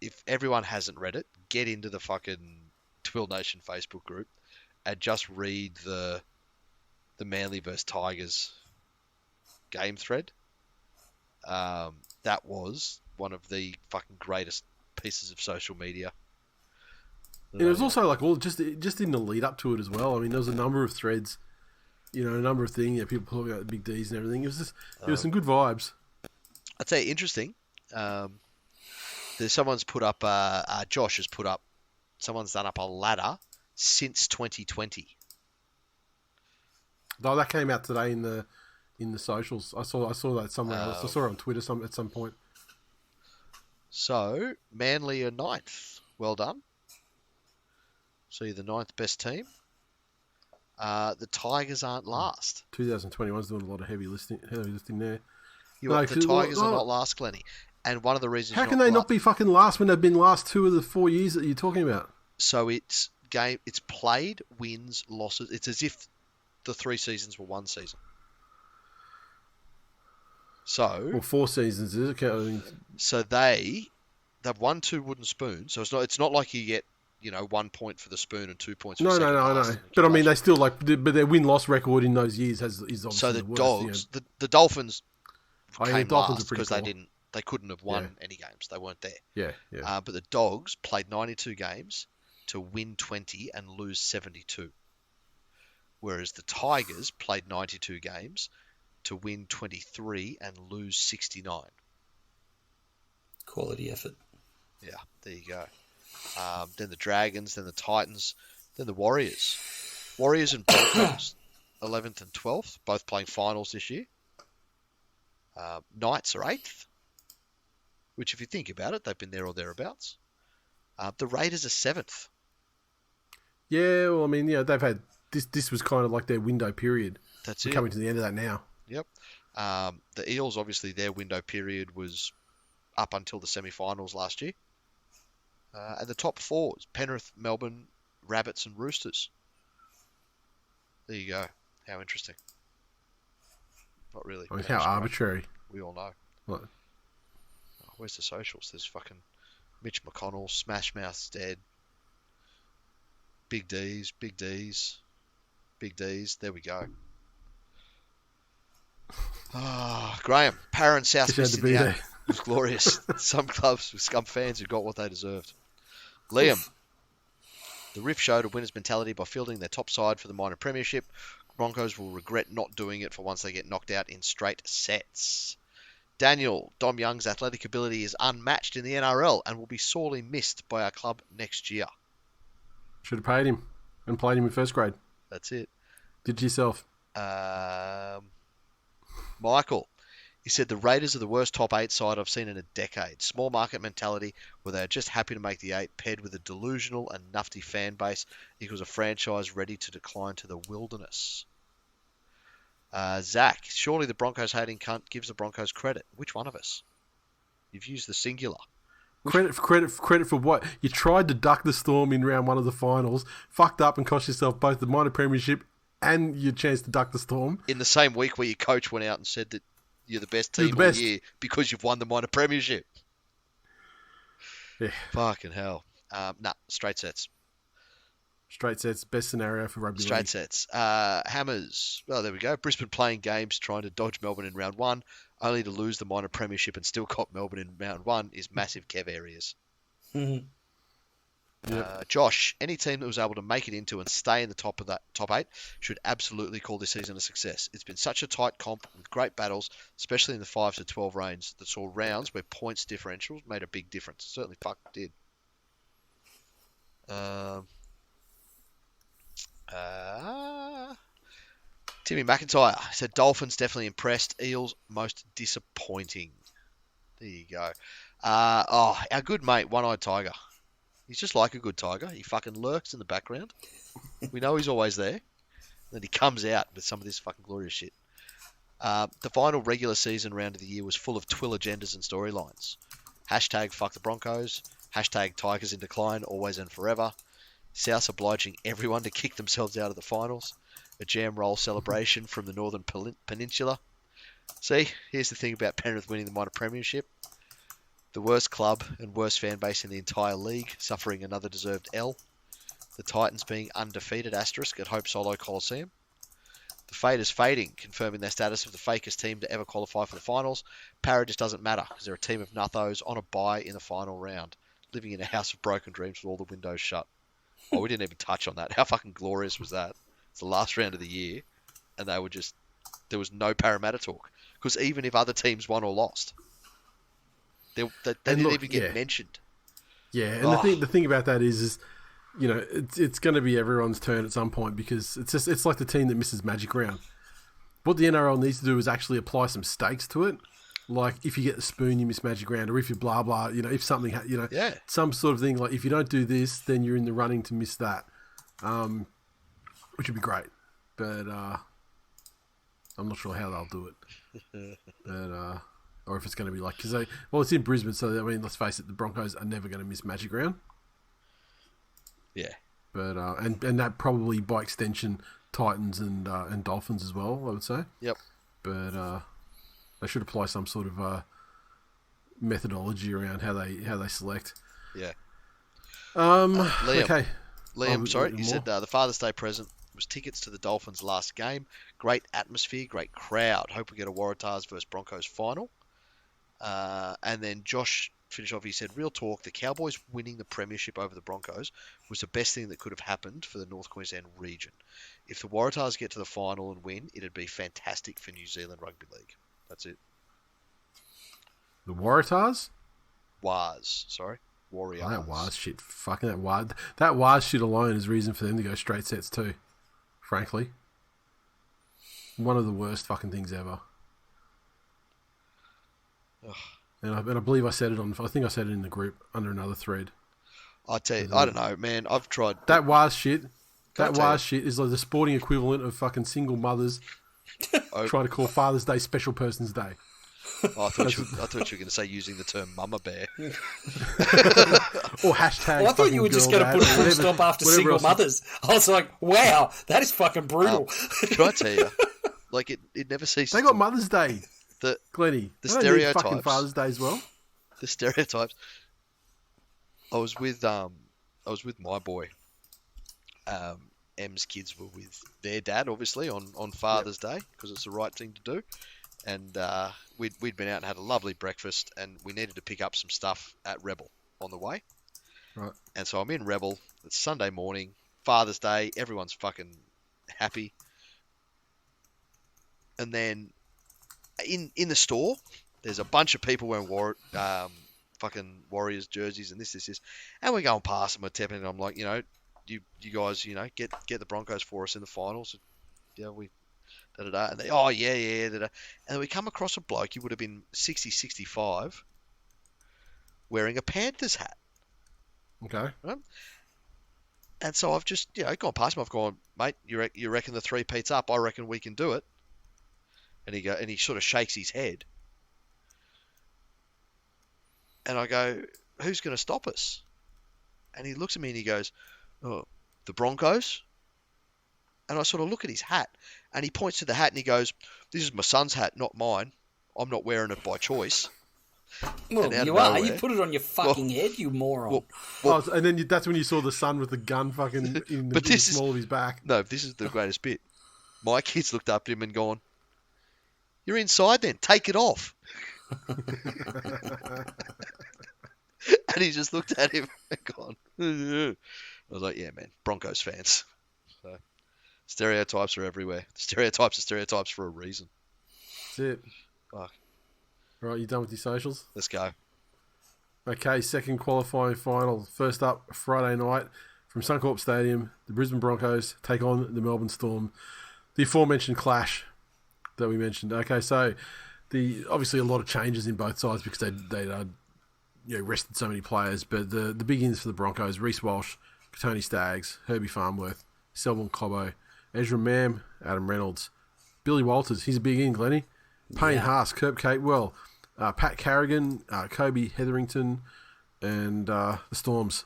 B: If everyone hasn't read it, get into the fucking TWiL Nation Facebook group and just read the Manly vs Tigers game thread. That was one of the fucking greatest pieces of social media.
A: And it was also like just in the lead up to it as well. I mean, there was a number of threads, a number of things. People talking about the big Ds and everything. It was some good vibes.
B: I'd say interesting. Someone's put up. Josh has put up. Someone's done up a ladder since 2020.
A: Oh, that came out today in the socials. I saw that somewhere else. I saw it on Twitter at some point.
B: So Manly are 9th. Well done. So you're the 9th best team. The Tigers aren't last.
A: 2021's doing a lot of heavy lifting there.
B: The Tigers are not last, Glennie. And one of the reasons...
A: How can they not be fucking last when they've been last 2 of the 4 years that you're talking about?
B: So it's played, wins, losses. It's as if the 3 seasons were 1 season. So...
A: Well, 4 seasons, is it?
B: So they've won 2 wooden spoons. So it's not like you get, 1 point for the spoon and 2 points for
A: No, I know. But I mean, they still but their win-loss record in those years is obviously
B: so the
A: worst,
B: Dogs, the Dolphins came
A: Dolphins
B: last because they couldn't have won any games. They weren't there.
A: Yeah.
B: But the Dogs played 92 games to win 20 and lose 72. Whereas the Tigers played 92 games to win 23 and lose 69.
C: Quality effort.
B: Yeah, there you go. Then the Dragons, then the Titans, then the Warriors. Warriors and Broncos, 11th and 12th, both playing finals this year. Knights are 8th, which if you think about it, they've been there or thereabouts. The Raiders are 7th.
A: Yeah, well, I mean, they've had... This was kind of like their window period.
B: That's
A: We're
B: it.
A: coming to the end of that now.
B: Yep. The Eels, obviously, their window period was up until the semi-finals last year. And the top 4, Penrith, Melbourne, Rabbits and Roosters. There you go. How interesting. Not really.
A: I mean, how arbitrary.
B: We all know.
A: What?
B: Oh, where's the socials? There's fucking Mitch McConnell, Smashmouth's dead. Big D's. There we go. Graham, Parran, South West Indiana. It was glorious. Some clubs with scum fans who got what they deserved. Liam, the Riff showed a winner's mentality by fielding their top side for the minor premiership. Broncos will regret not doing it for once they get knocked out in straight sets. Daniel, Dom Young's athletic ability is unmatched in the NRL and will be sorely missed by our club next year.
A: Should have paid him and played him in first grade.
B: That's it.
A: Did it yourself.
B: Michael, he said the Raiders are the worst top 8 side I've seen in a decade. Small market mentality where they are just happy to make the 8, paired with a delusional and nufty fan base equals a franchise ready to decline to the wilderness. Zach, surely the Broncos hating cunt gives the Broncos credit. Which one of us? You've used the singular.
A: Credit for what? You tried to duck the Storm in round 1 of the finals, fucked up and cost yourself both the minor premiership and your chance to duck the Storm.
B: In the same week where your coach went out and said that you're the best team all year because you've won the minor premiership.
A: Yeah.
B: Fucking hell. Straight sets.
A: Straight sets, best scenario for rugby league.
B: Straight sets. Hammers. Well, there we go. Brisbane playing games trying to dodge Melbourne in round 1, only to lose the minor premiership and still cop Melbourne in round 1 is massive Kev areas.
A: Yep.
B: Josh, any team that was able to make it into and stay in the top 8 should absolutely call this season a success. It's been such a tight comp with great battles, especially in the 5 to 12 range, that saw rounds where points differentials made a big difference. Certainly fucking did. Timmy McIntyre said Dolphins definitely impressed. Eels most disappointing. There you go. Our good mate, One-Eyed Tiger. He's just like a good tiger. He fucking lurks in the background. We know he's always there. Then he comes out with some of this fucking glorious shit. The final regular season round of the year was full of TWiL agendas and storylines. Hashtag fuck the Broncos. Hashtag Tigers in decline, always and forever. South obliging everyone to kick themselves out of the finals. A jam roll celebration from the Northern Peninsula. See, here's the thing about Penrith winning the minor premiership. The worst club and worst fan base in the entire league, suffering another deserved L. The Titans being undefeated, asterisk, at Hope Solo Coliseum. The fade is fading, confirming their status of the fakest team to ever qualify for the finals. Para just doesn't matter, because they're a team of nuthos on a bye in the final round, living in a house of broken dreams with all the windows shut. Oh, we didn't even touch on that. How fucking glorious was that? It's the last round of the year, and they were just... There was no Parramatta talk. Because even if other teams won or lost, they didn't even get mentioned.
A: Yeah, and the thing about that is it's going to be everyone's turn at some point, because it's like the team that misses Magic Round. What the NRL needs to do is actually apply some stakes to it. Like, if you get the spoon, you miss Magic Round, or if you blah blah, if something, some sort of thing. Like, if you don't do this, then you're in the running to miss that. which would be great. But I'm not sure how they'll do it. But or if it's going to be like because it's in Brisbane, so I mean, let's face it, the Broncos are never going to miss Magic Round.
B: Yeah.
A: But and that probably by extension Titans and Dolphins as well, I would say.
B: Yep.
A: But they should apply some sort of methodology around how they select.
B: Yeah.
A: Liam, okay.
B: Liam, sorry, he said the Father's Day present was tickets to the Dolphins' last game. Great atmosphere, great crowd. Hope we get a Waratahs versus Broncos final. And then Josh finished off. He said, "Real talk, the Cowboys winning the premiership over the Broncos was the best thing that could have happened for the North Queensland region. If the Waratahs get to the final and win, it'd be fantastic for New Zealand Rugby League." That's it.
A: The Waratahs?
B: Warriors.
A: Oh, that was shit. Fucking that was shit alone is reason for them to go straight sets too. Frankly, one of the worst fucking things ever.
B: Ugh.
A: And I believe I said it I think I said it in the group under another thread.
B: I tell you, I don't know, man. I've tried.
A: That was shit. That was shit is like the sporting equivalent of fucking single mothers trying to call Father's Day Special Person's Day.
B: Oh, I thought you were going to say using the term "mama bear"
A: or hashtag.
C: Well, I thought you were just going to put a full stop after single mothers. I was like, wow, that is fucking brutal.
B: Can I tell you? Like it never ceases.
A: They got Mother's Day. Glennie,
B: the stereotypes.
A: Fucking Father's Day as well.
B: The stereotypes. I was with my boy. M's kids were with their dad, obviously on Father's Day because it's the right thing to do. And we'd been out and had a lovely breakfast, and we needed to pick up some stuff at Rebel on the way.
A: Right.
B: And so I'm in Rebel. It's Sunday morning, Father's Day. Everyone's fucking happy. And then in the store, there's a bunch of people wearing fucking Warriors jerseys and this. And we're going past and we're tapping, and I'm like, you guys, get the Broncos for us in the finals. Yeah, we. Da-da-da. And they, oh, yeah. Da-da. And then we come across a bloke, he would have been 60, 65, wearing a Panthers hat.
A: Okay.
B: Right? And so I've just, gone past him. I've gone, mate, you reckon the three-peat's up? I reckon we can do it. And he sort of shakes his head. And I go, who's going to stop us? And he looks at me and he goes, oh, the Broncos? And I sort of look at his hat, and he points to the hat and he goes, "This is my son's hat, not mine. I'm not wearing it by choice."
C: Well, you are. You put it on your fucking head, you moron.
A: And then that's when you saw the son with the gun fucking in the small of his back.
B: No, this is the greatest bit. My kids looked up at him and gone, "You're inside then. Take it off." And he just looked at him and gone, I was like, yeah, man, Broncos fans. So. Stereotypes are everywhere. Stereotypes are stereotypes for a reason.
A: That's it.
B: Fuck.
A: Right, you done with your socials?
B: Let's go.
A: Okay, second qualifying final. First up, Friday night from Suncorp Stadium, the Brisbane Broncos take on the Melbourne Storm. The aforementioned clash that we mentioned. Okay, so obviously a lot of changes in both sides because they rested so many players. But the big ins for the Broncos: Reece Walsh, Tony Staggs, Herbie Farnworth, Selwyn Cobbo, Ezra Mam, Adam Reynolds, Billy Walters, he's a big in, Glennie. Payne Haas, Kirk Catewell, Pat Carrigan, Kobe Hetherington, and the Storms.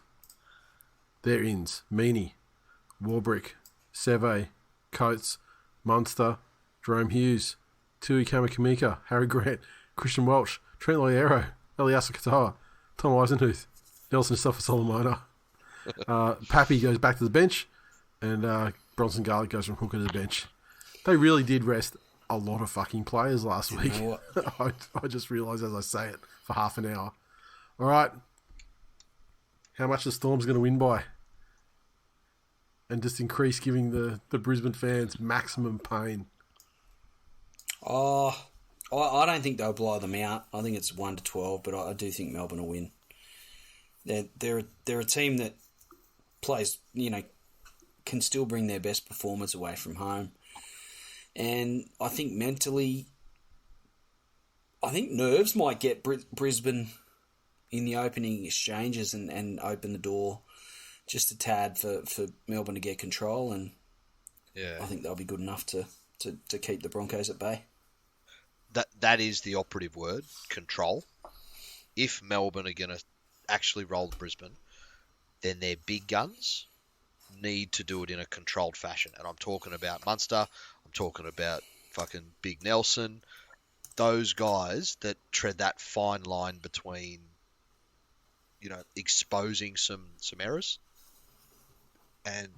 A: Their ins: Meaney, Warbrick, Seve, Coates, Munster, Jerome Hughes, Tui Kamakamika, Harry Grant, Christian Welch, Trent Loiero, Eliasa Katoa, Tom Eisenhuth, Nelson Sofa-Solomona. Pappy goes back to the bench, and Bronson Garlick goes from hooker to the bench. They really did rest a lot of fucking players last week. I just realised as I say it for half an hour. All right. How much the Storm's going to win by? And just increase giving the Brisbane fans maximum pain.
C: Oh, I don't think they'll blow them out. I think it's 1-12, but I do think Melbourne will win. They're a team that plays, can still bring their best performance away from home. And I think mentally, nerves might get Brisbane in the opening exchanges and open the door just a tad for Melbourne to get control, and
B: Yeah.
C: I think they'll be good enough to keep the Broncos at bay.
B: That is the operative word, control. If Melbourne are going to actually roll Brisbane, then their big guns need to do it in a controlled fashion. And I'm talking about Munster, I'm talking about fucking Big Nelson, those guys that tread that fine line between, exposing some errors and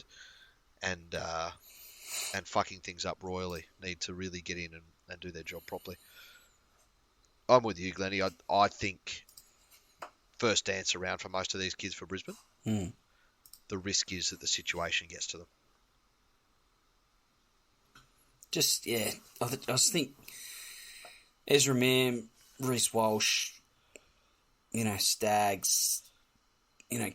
B: fucking things up royally. Need to really get in and do their job properly. I'm with you, Glennie. I think first dance around for most of these kids for Brisbane. The risk is that the situation gets to them.
C: I just think Ezra Mann, Reece Walsh, Staggs,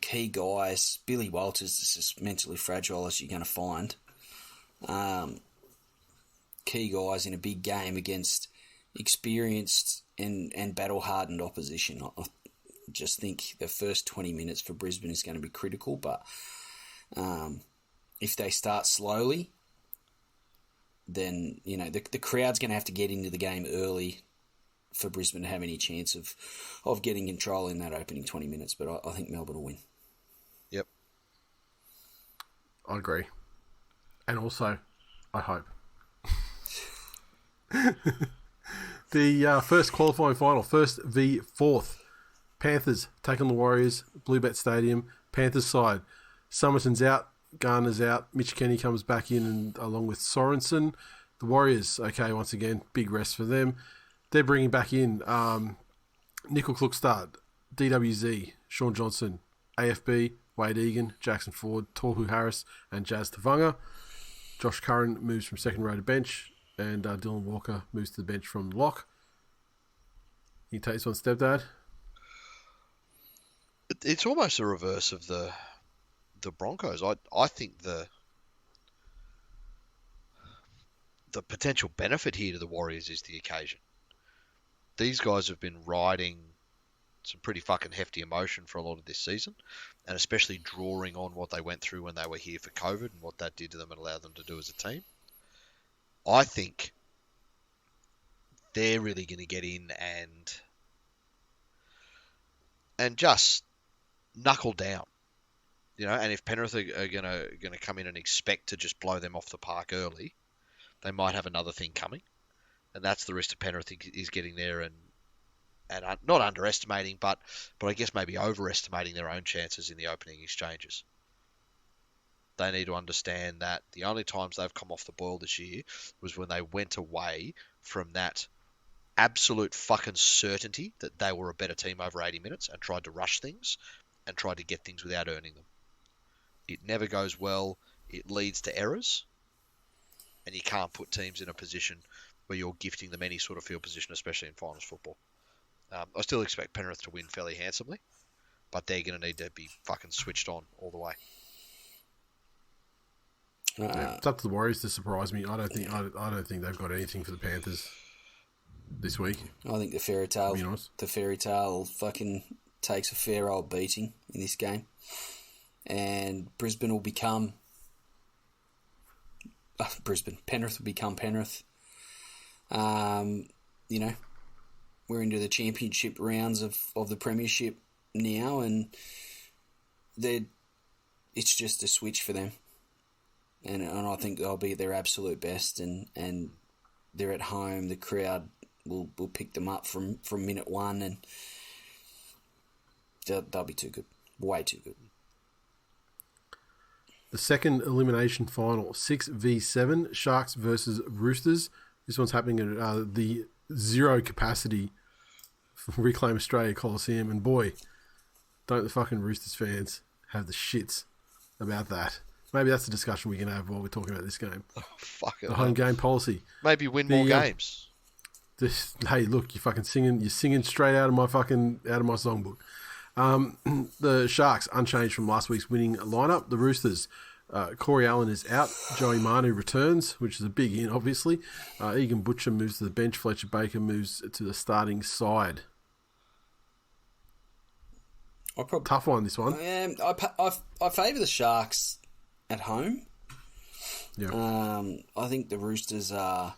C: key guys. Billy Walters is as mentally fragile as you're going to find. Key guys in a big game against experienced and battle-hardened opposition. I just think the first 20 minutes for Brisbane is going to be critical, but if they start slowly, then the crowd's going to have to get into the game early for Brisbane to have any chance of getting control in that opening 20 minutes. But I think Melbourne will win.
B: Yep,
A: I agree, and also I hope the first qualifying final, first v fourth. Panthers take on the Warriors, Bluebet Stadium. Panthers side, Somerton's out, Garner's out, Mitch Kenny comes back in and along with Sorensen. The Warriors, okay, once again, big rest for them. They're bringing back in Nickel Klukstad, DWZ, Sean Johnson, AFB, Wade Egan, Jackson Ford, Tohu Harris and Jazz Tavanga. Josh Curran moves from second row to bench and Dylan Walker moves to the bench from lock. You take this one, stepdad?
B: It's almost the reverse of the Broncos. I think the potential benefit here to the Warriors is the occasion. These guys have been riding some pretty fucking hefty emotion for a lot of this season, and especially drawing on what they went through when they were here for COVID and what that did to them and allowed them to do as a team. I think they're really going to get in and just knuckle down, and if Penrith are going to come in and expect to just blow them off the park early, they might have another thing coming, and that's the risk to Penrith is getting there and not underestimating, but I guess maybe overestimating their own chances in the opening exchanges. They need to understand that the only times they've come off the boil this year was when they went away from that absolute fucking certainty that they were a better team over 80 minutes and tried to rush things and tried to get things without earning them. It never goes well. It leads to errors, and you can't put teams in a position where you're gifting them any sort of field position, especially in finals football. I still expect Penrith to win fairly handsomely, but they're going to need to be fucking switched on all the way.
A: It's up to the Warriors to surprise me. I don't think they've got anything for the Panthers this week.
C: I think the fairy tale fucking takes a fair old beating in this game, and Brisbane will become Penrith will become Penrith. We're into the championship rounds of the premiership now, and it's just a switch for them. And I think they'll be at their absolute best, and they're at home. The crowd will pick them up from minute one, and they'll be too good, way too good.
A: The second elimination final, 6v7, Sharks versus Roosters. This one's happening at the zero capacity Reclaim Australia Coliseum, and boy, don't the fucking Roosters fans have the shits about that. Maybe that's the discussion we can have while we're talking about this game.
B: Oh, fuck it.
A: The home game policy.
B: Maybe win more games.
A: Hey, look, you're singing straight out of my songbook. The Sharks, unchanged from last week's winning lineup. The Roosters, Corey Allen is out. Joey Manu returns, which is a big in, obviously. Egan Butcher moves to the bench. Fletcher Baker moves to the starting side. Tough one, this one.
C: I favour the Sharks at home.
A: Yeah.
C: I think the Roosters are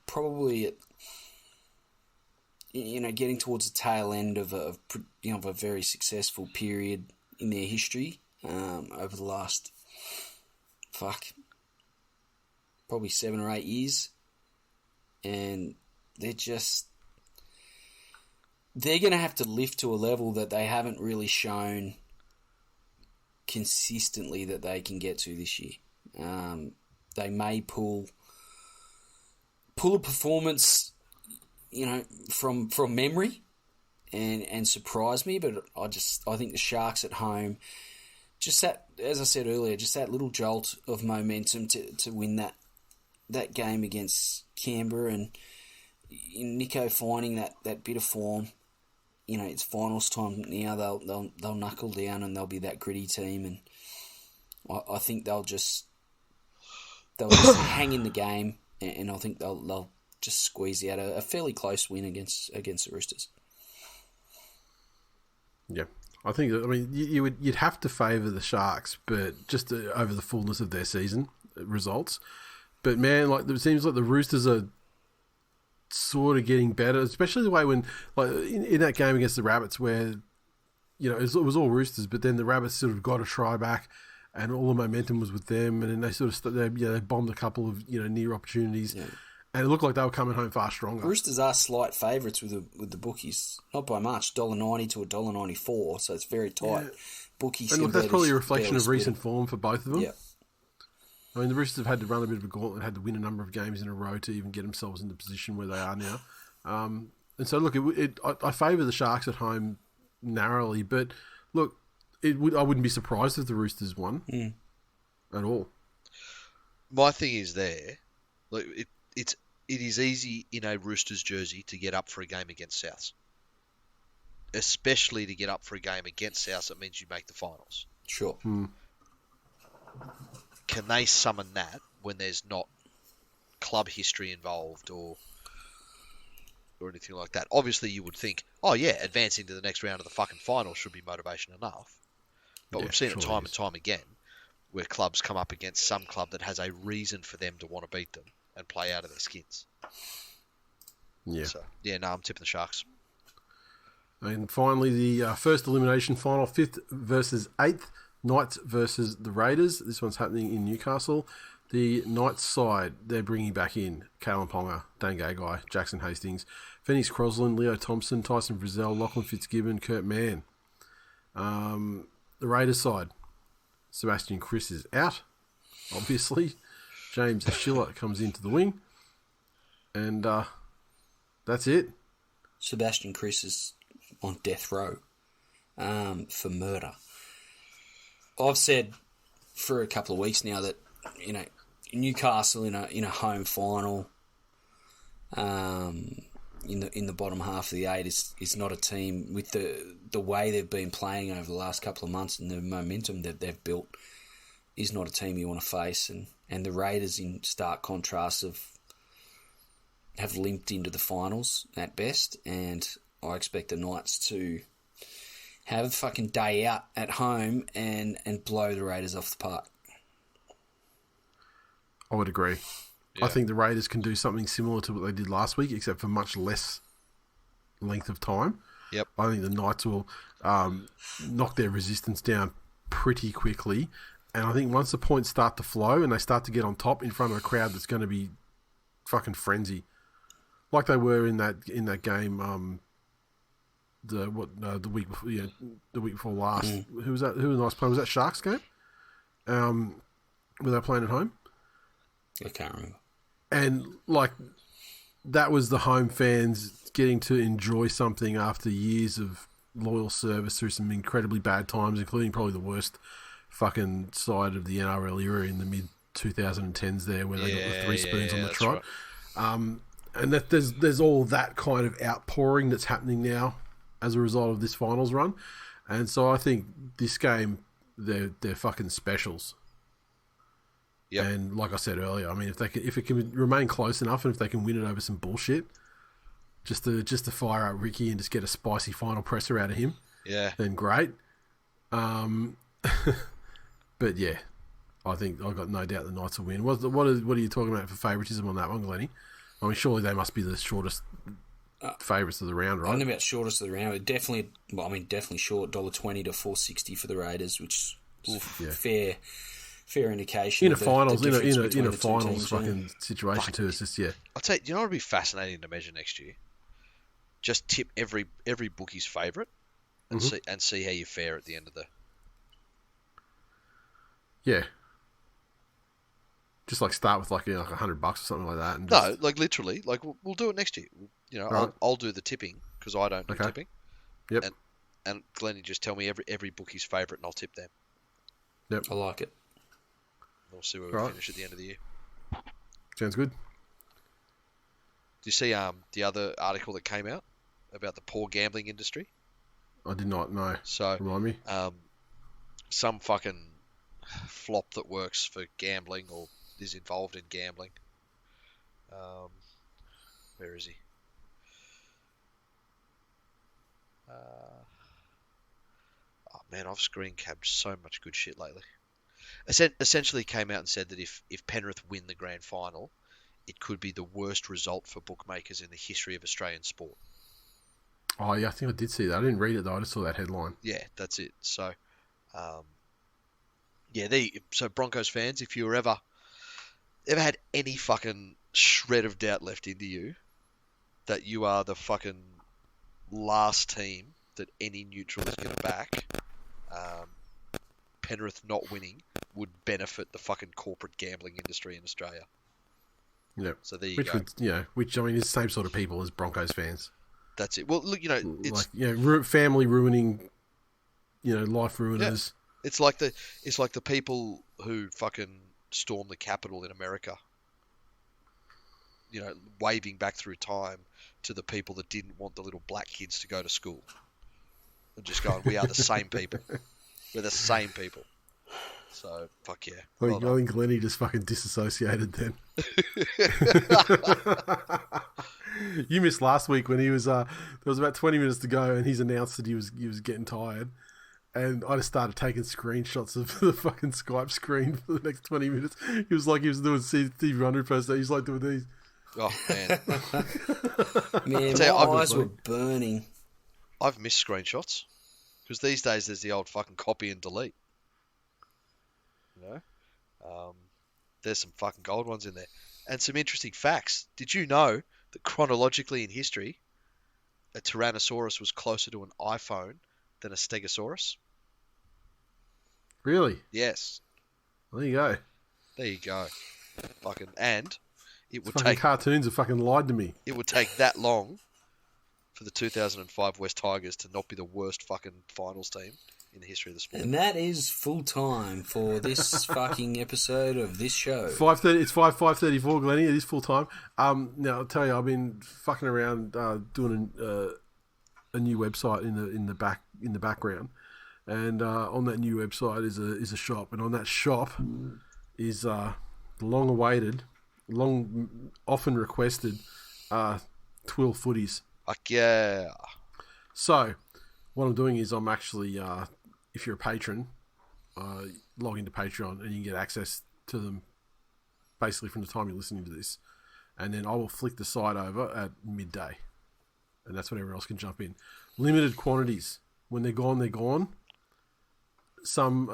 C: probably at, getting towards the tail end of a very successful period in their history over the last probably 7 or 8 years, and they're going to have to lift to a level that they haven't really shown consistently that they can get to this year. They may pull a performance, from memory, and surprise me. But I think the Sharks at home, just that, as I said earlier, just that little jolt of momentum to win that game against Canberra, and Nico finding that bit of form. It's finals time now. They'll knuckle down and they'll be that gritty team, and I think they'll just hang in the game, and I think they'll just squeeze out a fairly close win against the Roosters.
A: Yeah, I think. You'd have to favour the Sharks, but just over the fullness of their season results. But man, it seems like the Roosters are sort of getting better, especially the way when, in that game against the Rabbits, where it was all Roosters, but then the Rabbits sort of got a try back, and all the momentum was with them, and then they sort of they bombed a couple of near opportunities, and it looked like they were coming home far stronger.
C: Roosters are slight favourites with the bookies, not by much, $1.90 to $1.94, so it's very tight. Bookies,
A: and look, that's probably a reflection of recent form for both of them.
C: Yeah.
A: I mean, the Roosters have had to run a bit of a gauntlet, had to win a number of games in a row to even get themselves in the position where they are now. And so, look, I favour the Sharks at home narrowly, but look, I wouldn't be surprised if the Roosters won at all.
B: My thing is it is easy in a Roosters jersey to get up for a game against Souths, especially to get up for a game against Souths. It means you make the finals.
C: Sure.
B: Can they summon that when there's not club history involved or anything like that? Obviously, you would think, advancing to the next round of the fucking final should be motivation enough. But we've seen it time and time again where clubs come up against some club that has a reason for them to want to beat them and play out of their skins.
A: Yeah.
B: So, I'm tipping the Sharks.
A: And finally, the first elimination final, 5th versus 8th. Knights versus the Raiders. This one's happening in Newcastle. The Knights side, they're bringing back in Kalen Ponga, Dane Gagai, Jackson Hastings, Phoenix Crosland, Leo Thompson, Tyson Frizzell, Lachlan Fitzgibbon, Kurt Mann. The Raiders side, Sebastian Chris is out, obviously. James Schiller comes into the wing. And that's it.
C: Sebastian Chris is on death row for murder. I've said for a couple of weeks now that Newcastle in a home final, in the bottom half of the 8 is not a team with the way they've been playing over the last couple of months and the momentum that they've built is not a team you want to face, and the Raiders in stark contrast have limped into the finals at best, and I expect the Knights to have a fucking day out at home and blow the Raiders off the park.
A: I would agree. Yeah. I think the Raiders can do something similar to what they did last week, except for much less length of time.
B: Yep.
A: I think the Knights will knock their resistance down pretty quickly. And I think once the points start to flow and they start to get on top in front of a crowd that's going to be fucking frenzy, like they were in that game. The week before, the week before last. Who was that? Who was the nice player? Was that Sharks game? Were they playing at home?
C: I can't remember.
A: And that was the home fans getting to enjoy something after years of loyal service through some incredibly bad times, including probably the worst fucking side of the NRL era in the mid 2010s there, where they got the 3 spoons on the trot. Right. And that there's all that kind of outpouring that's happening now as a result of this finals run. And so I think this game, they're fucking specials. Yep. And like I said earlier, I mean, if it can remain close enough and if they can win it over some bullshit, just to fire out Ricky and just get a spicy final presser out of him,
B: Yeah.
A: then great. But yeah, I think I've got no doubt the Knights will win. What are you talking about for favouritism on that one, Glennie? I mean, surely they must be the shortest favourites of the round,
C: I
A: right?
C: don't know about shortest of the round. Definitely short. $1.20 to $4.60 for the Raiders, which is fair indication.
A: In a
C: of the
A: finals, in
C: difference
A: a
C: between the two
A: finals
C: teams,
A: fucking situation too. It's just
B: I'll tell you, you know what would be fascinating to measure next year? Just tip every bookie's favourite and see how you fare at the end of the.
A: Yeah. Just like start with like $100 or something like that. And
B: No, like literally, like we'll do it next year. You know,
A: Right.
B: I'll do the tipping because I don't do tipping.
A: Yep.
B: And Glennie just tell me every bookie's favourite and I'll tip them.
A: Yep.
C: I like it.
B: We'll see where we finish at the end of the year.
A: Sounds good.
B: Do you see the other article that came out about the poor gambling industry?
A: I did not know.
B: So
A: remind me.
B: Some fucking flop that works for gambling or is involved in gambling. Where is he? Oh man, I've screen capped so much good shit lately. Essentially came out and said that if Penrith win the grand final, it could be the worst result for bookmakers in the history of Australian sport.
A: Oh yeah, I think I did see that. I didn't read it though. I just saw that headline.
B: Yeah, that's it. So, so Broncos fans, if you were ever had any fucking shred of doubt left into you that you are the fucking last team that any neutral is going to back, Penrith not winning would benefit the fucking corporate gambling industry in Australia.
A: Yeah.
B: So there you go.
A: Which I mean is the same sort of people as Broncos fans.
B: That's it. Well, look, it's
A: like family ruining, life ruiners.
B: Yeah. It's like the people who fucking stormed the Capitol in America. Waving back through time to the people that didn't want the little black kids to go to school. And just going, we are the same people. We're the same people. So, fuck yeah.
A: I think Glennie just fucking disassociated then. You missed last week when he was, there was about 20 minutes to go and he's announced that he was getting tired. And I just started taking screenshots of the fucking Skype screen for the next 20 minutes. He was doing Steve 100 first day. He's like doing these.
B: Oh, man.
C: Man, my eyes were burning.
B: I've missed screenshots. Because these days there's the old fucking copy and delete. There's some fucking gold ones in there. And some interesting facts. Did you know that chronologically in history, a Tyrannosaurus was closer to an iPhone than a Stegosaurus?
A: Really?
B: Yes.
A: There you go.
B: There you go. Fucking, and it would
A: fucking
B: take...
A: cartoons have fucking lied to me.
B: It would take that long for the 2005 West Tigers to not be the worst fucking finals team in the history of the sport.
C: And that is full time for this fucking episode of this show.
A: 5:30. It's 5:34, Glennie. It is full time. Now I'll tell you, I've been fucking around doing a new website in the background, and on that new website is a shop, and on that shop is the long-awaited, often requested TWiL footies.
B: Fuck yeah!
A: So, what I'm doing is I'm actually, if you're a patron, log into Patreon and you can get access to them basically from the time you're listening to this. And then I will flick the site over at midday. And that's when everyone else can jump in. Limited quantities. When they're gone, they're gone. Some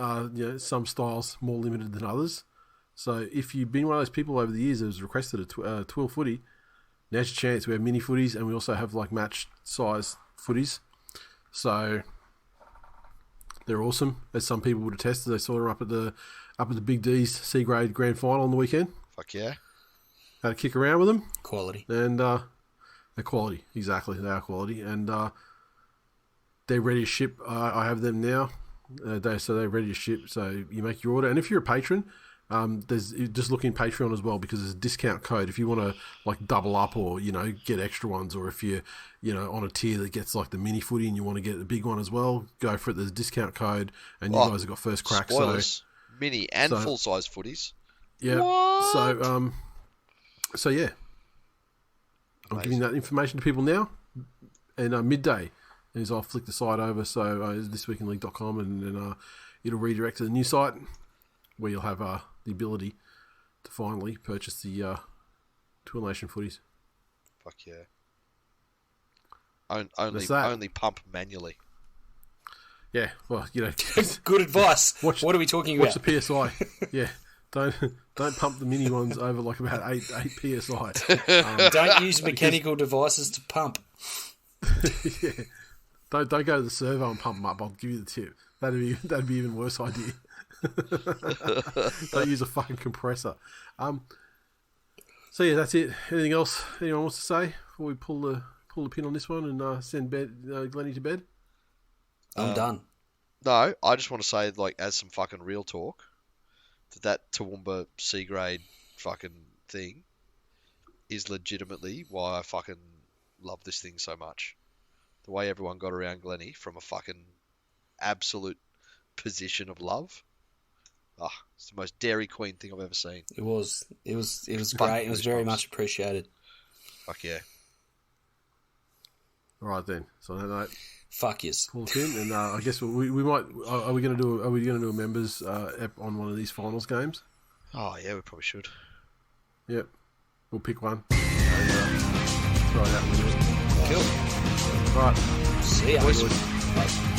A: styles more limited than others. So if you've been one of those people over the years that has requested a TWiL footy, now's your chance. We have mini footies and we also have like match size footies. So they're awesome, as some people would attest. They saw them up at the Big D's C grade grand final on the weekend.
B: Fuck yeah!
A: Had a kick around with them.
C: Quality.
A: And they're quality, exactly. They are quality, and they're ready to ship. I have them now. They're ready to ship. So you make your order, and if you're a patron, there's just look in Patreon as well, because there's a discount code if you want to like double up or get extra ones, or if you're on a tier that gets like the mini footy and you want to get the big one as well, go for it. There's a discount code, and you guys have got first crack.
B: Spoilers. Mini and full size footies.
A: Yeah.
B: What?
A: So yeah, I'm giving that information to people now, and midday, is I'll flick the site over, so thisweekinleague.com, and then it'll redirect to the new site where you'll have the ability to finally purchase the TWiL Nation footies.
B: Fuck yeah. Only pump manually.
A: Yeah, well,
C: Good advice. What are we talking about?
A: Watch the PSI. Yeah, don't pump the mini ones over like about 8 PSI.
C: Don't use mechanical devices to pump.
A: Yeah, don't go to the servo and pump them up. I'll give you the tip. That'd be even worse idea. Don't use a fucking compressor. So yeah, that's it. Anything else anyone wants to say before we pull the pin on this one and send Glennie to bed?
C: I'm done.
B: No, I just want to say, like, as some fucking real talk, that Toowoomba C grade fucking thing is legitimately why I fucking love this thing so much. The way everyone got around Glennie from a fucking absolute position of love. It's the most Dairy Queen thing I've ever seen.
C: It was great. It was very much appreciated.
B: Fuck yeah.
A: All right then. So on that note,
C: fuck yes.
A: Pull the pin, and I guess we might. Are we going to do a members on one of these finals games?
B: Oh yeah, we probably should.
A: Yep, we'll pick one. And, throw it out in the middle.
B: Cool.
A: All right.
C: See ya.
B: Boys.
C: Bye.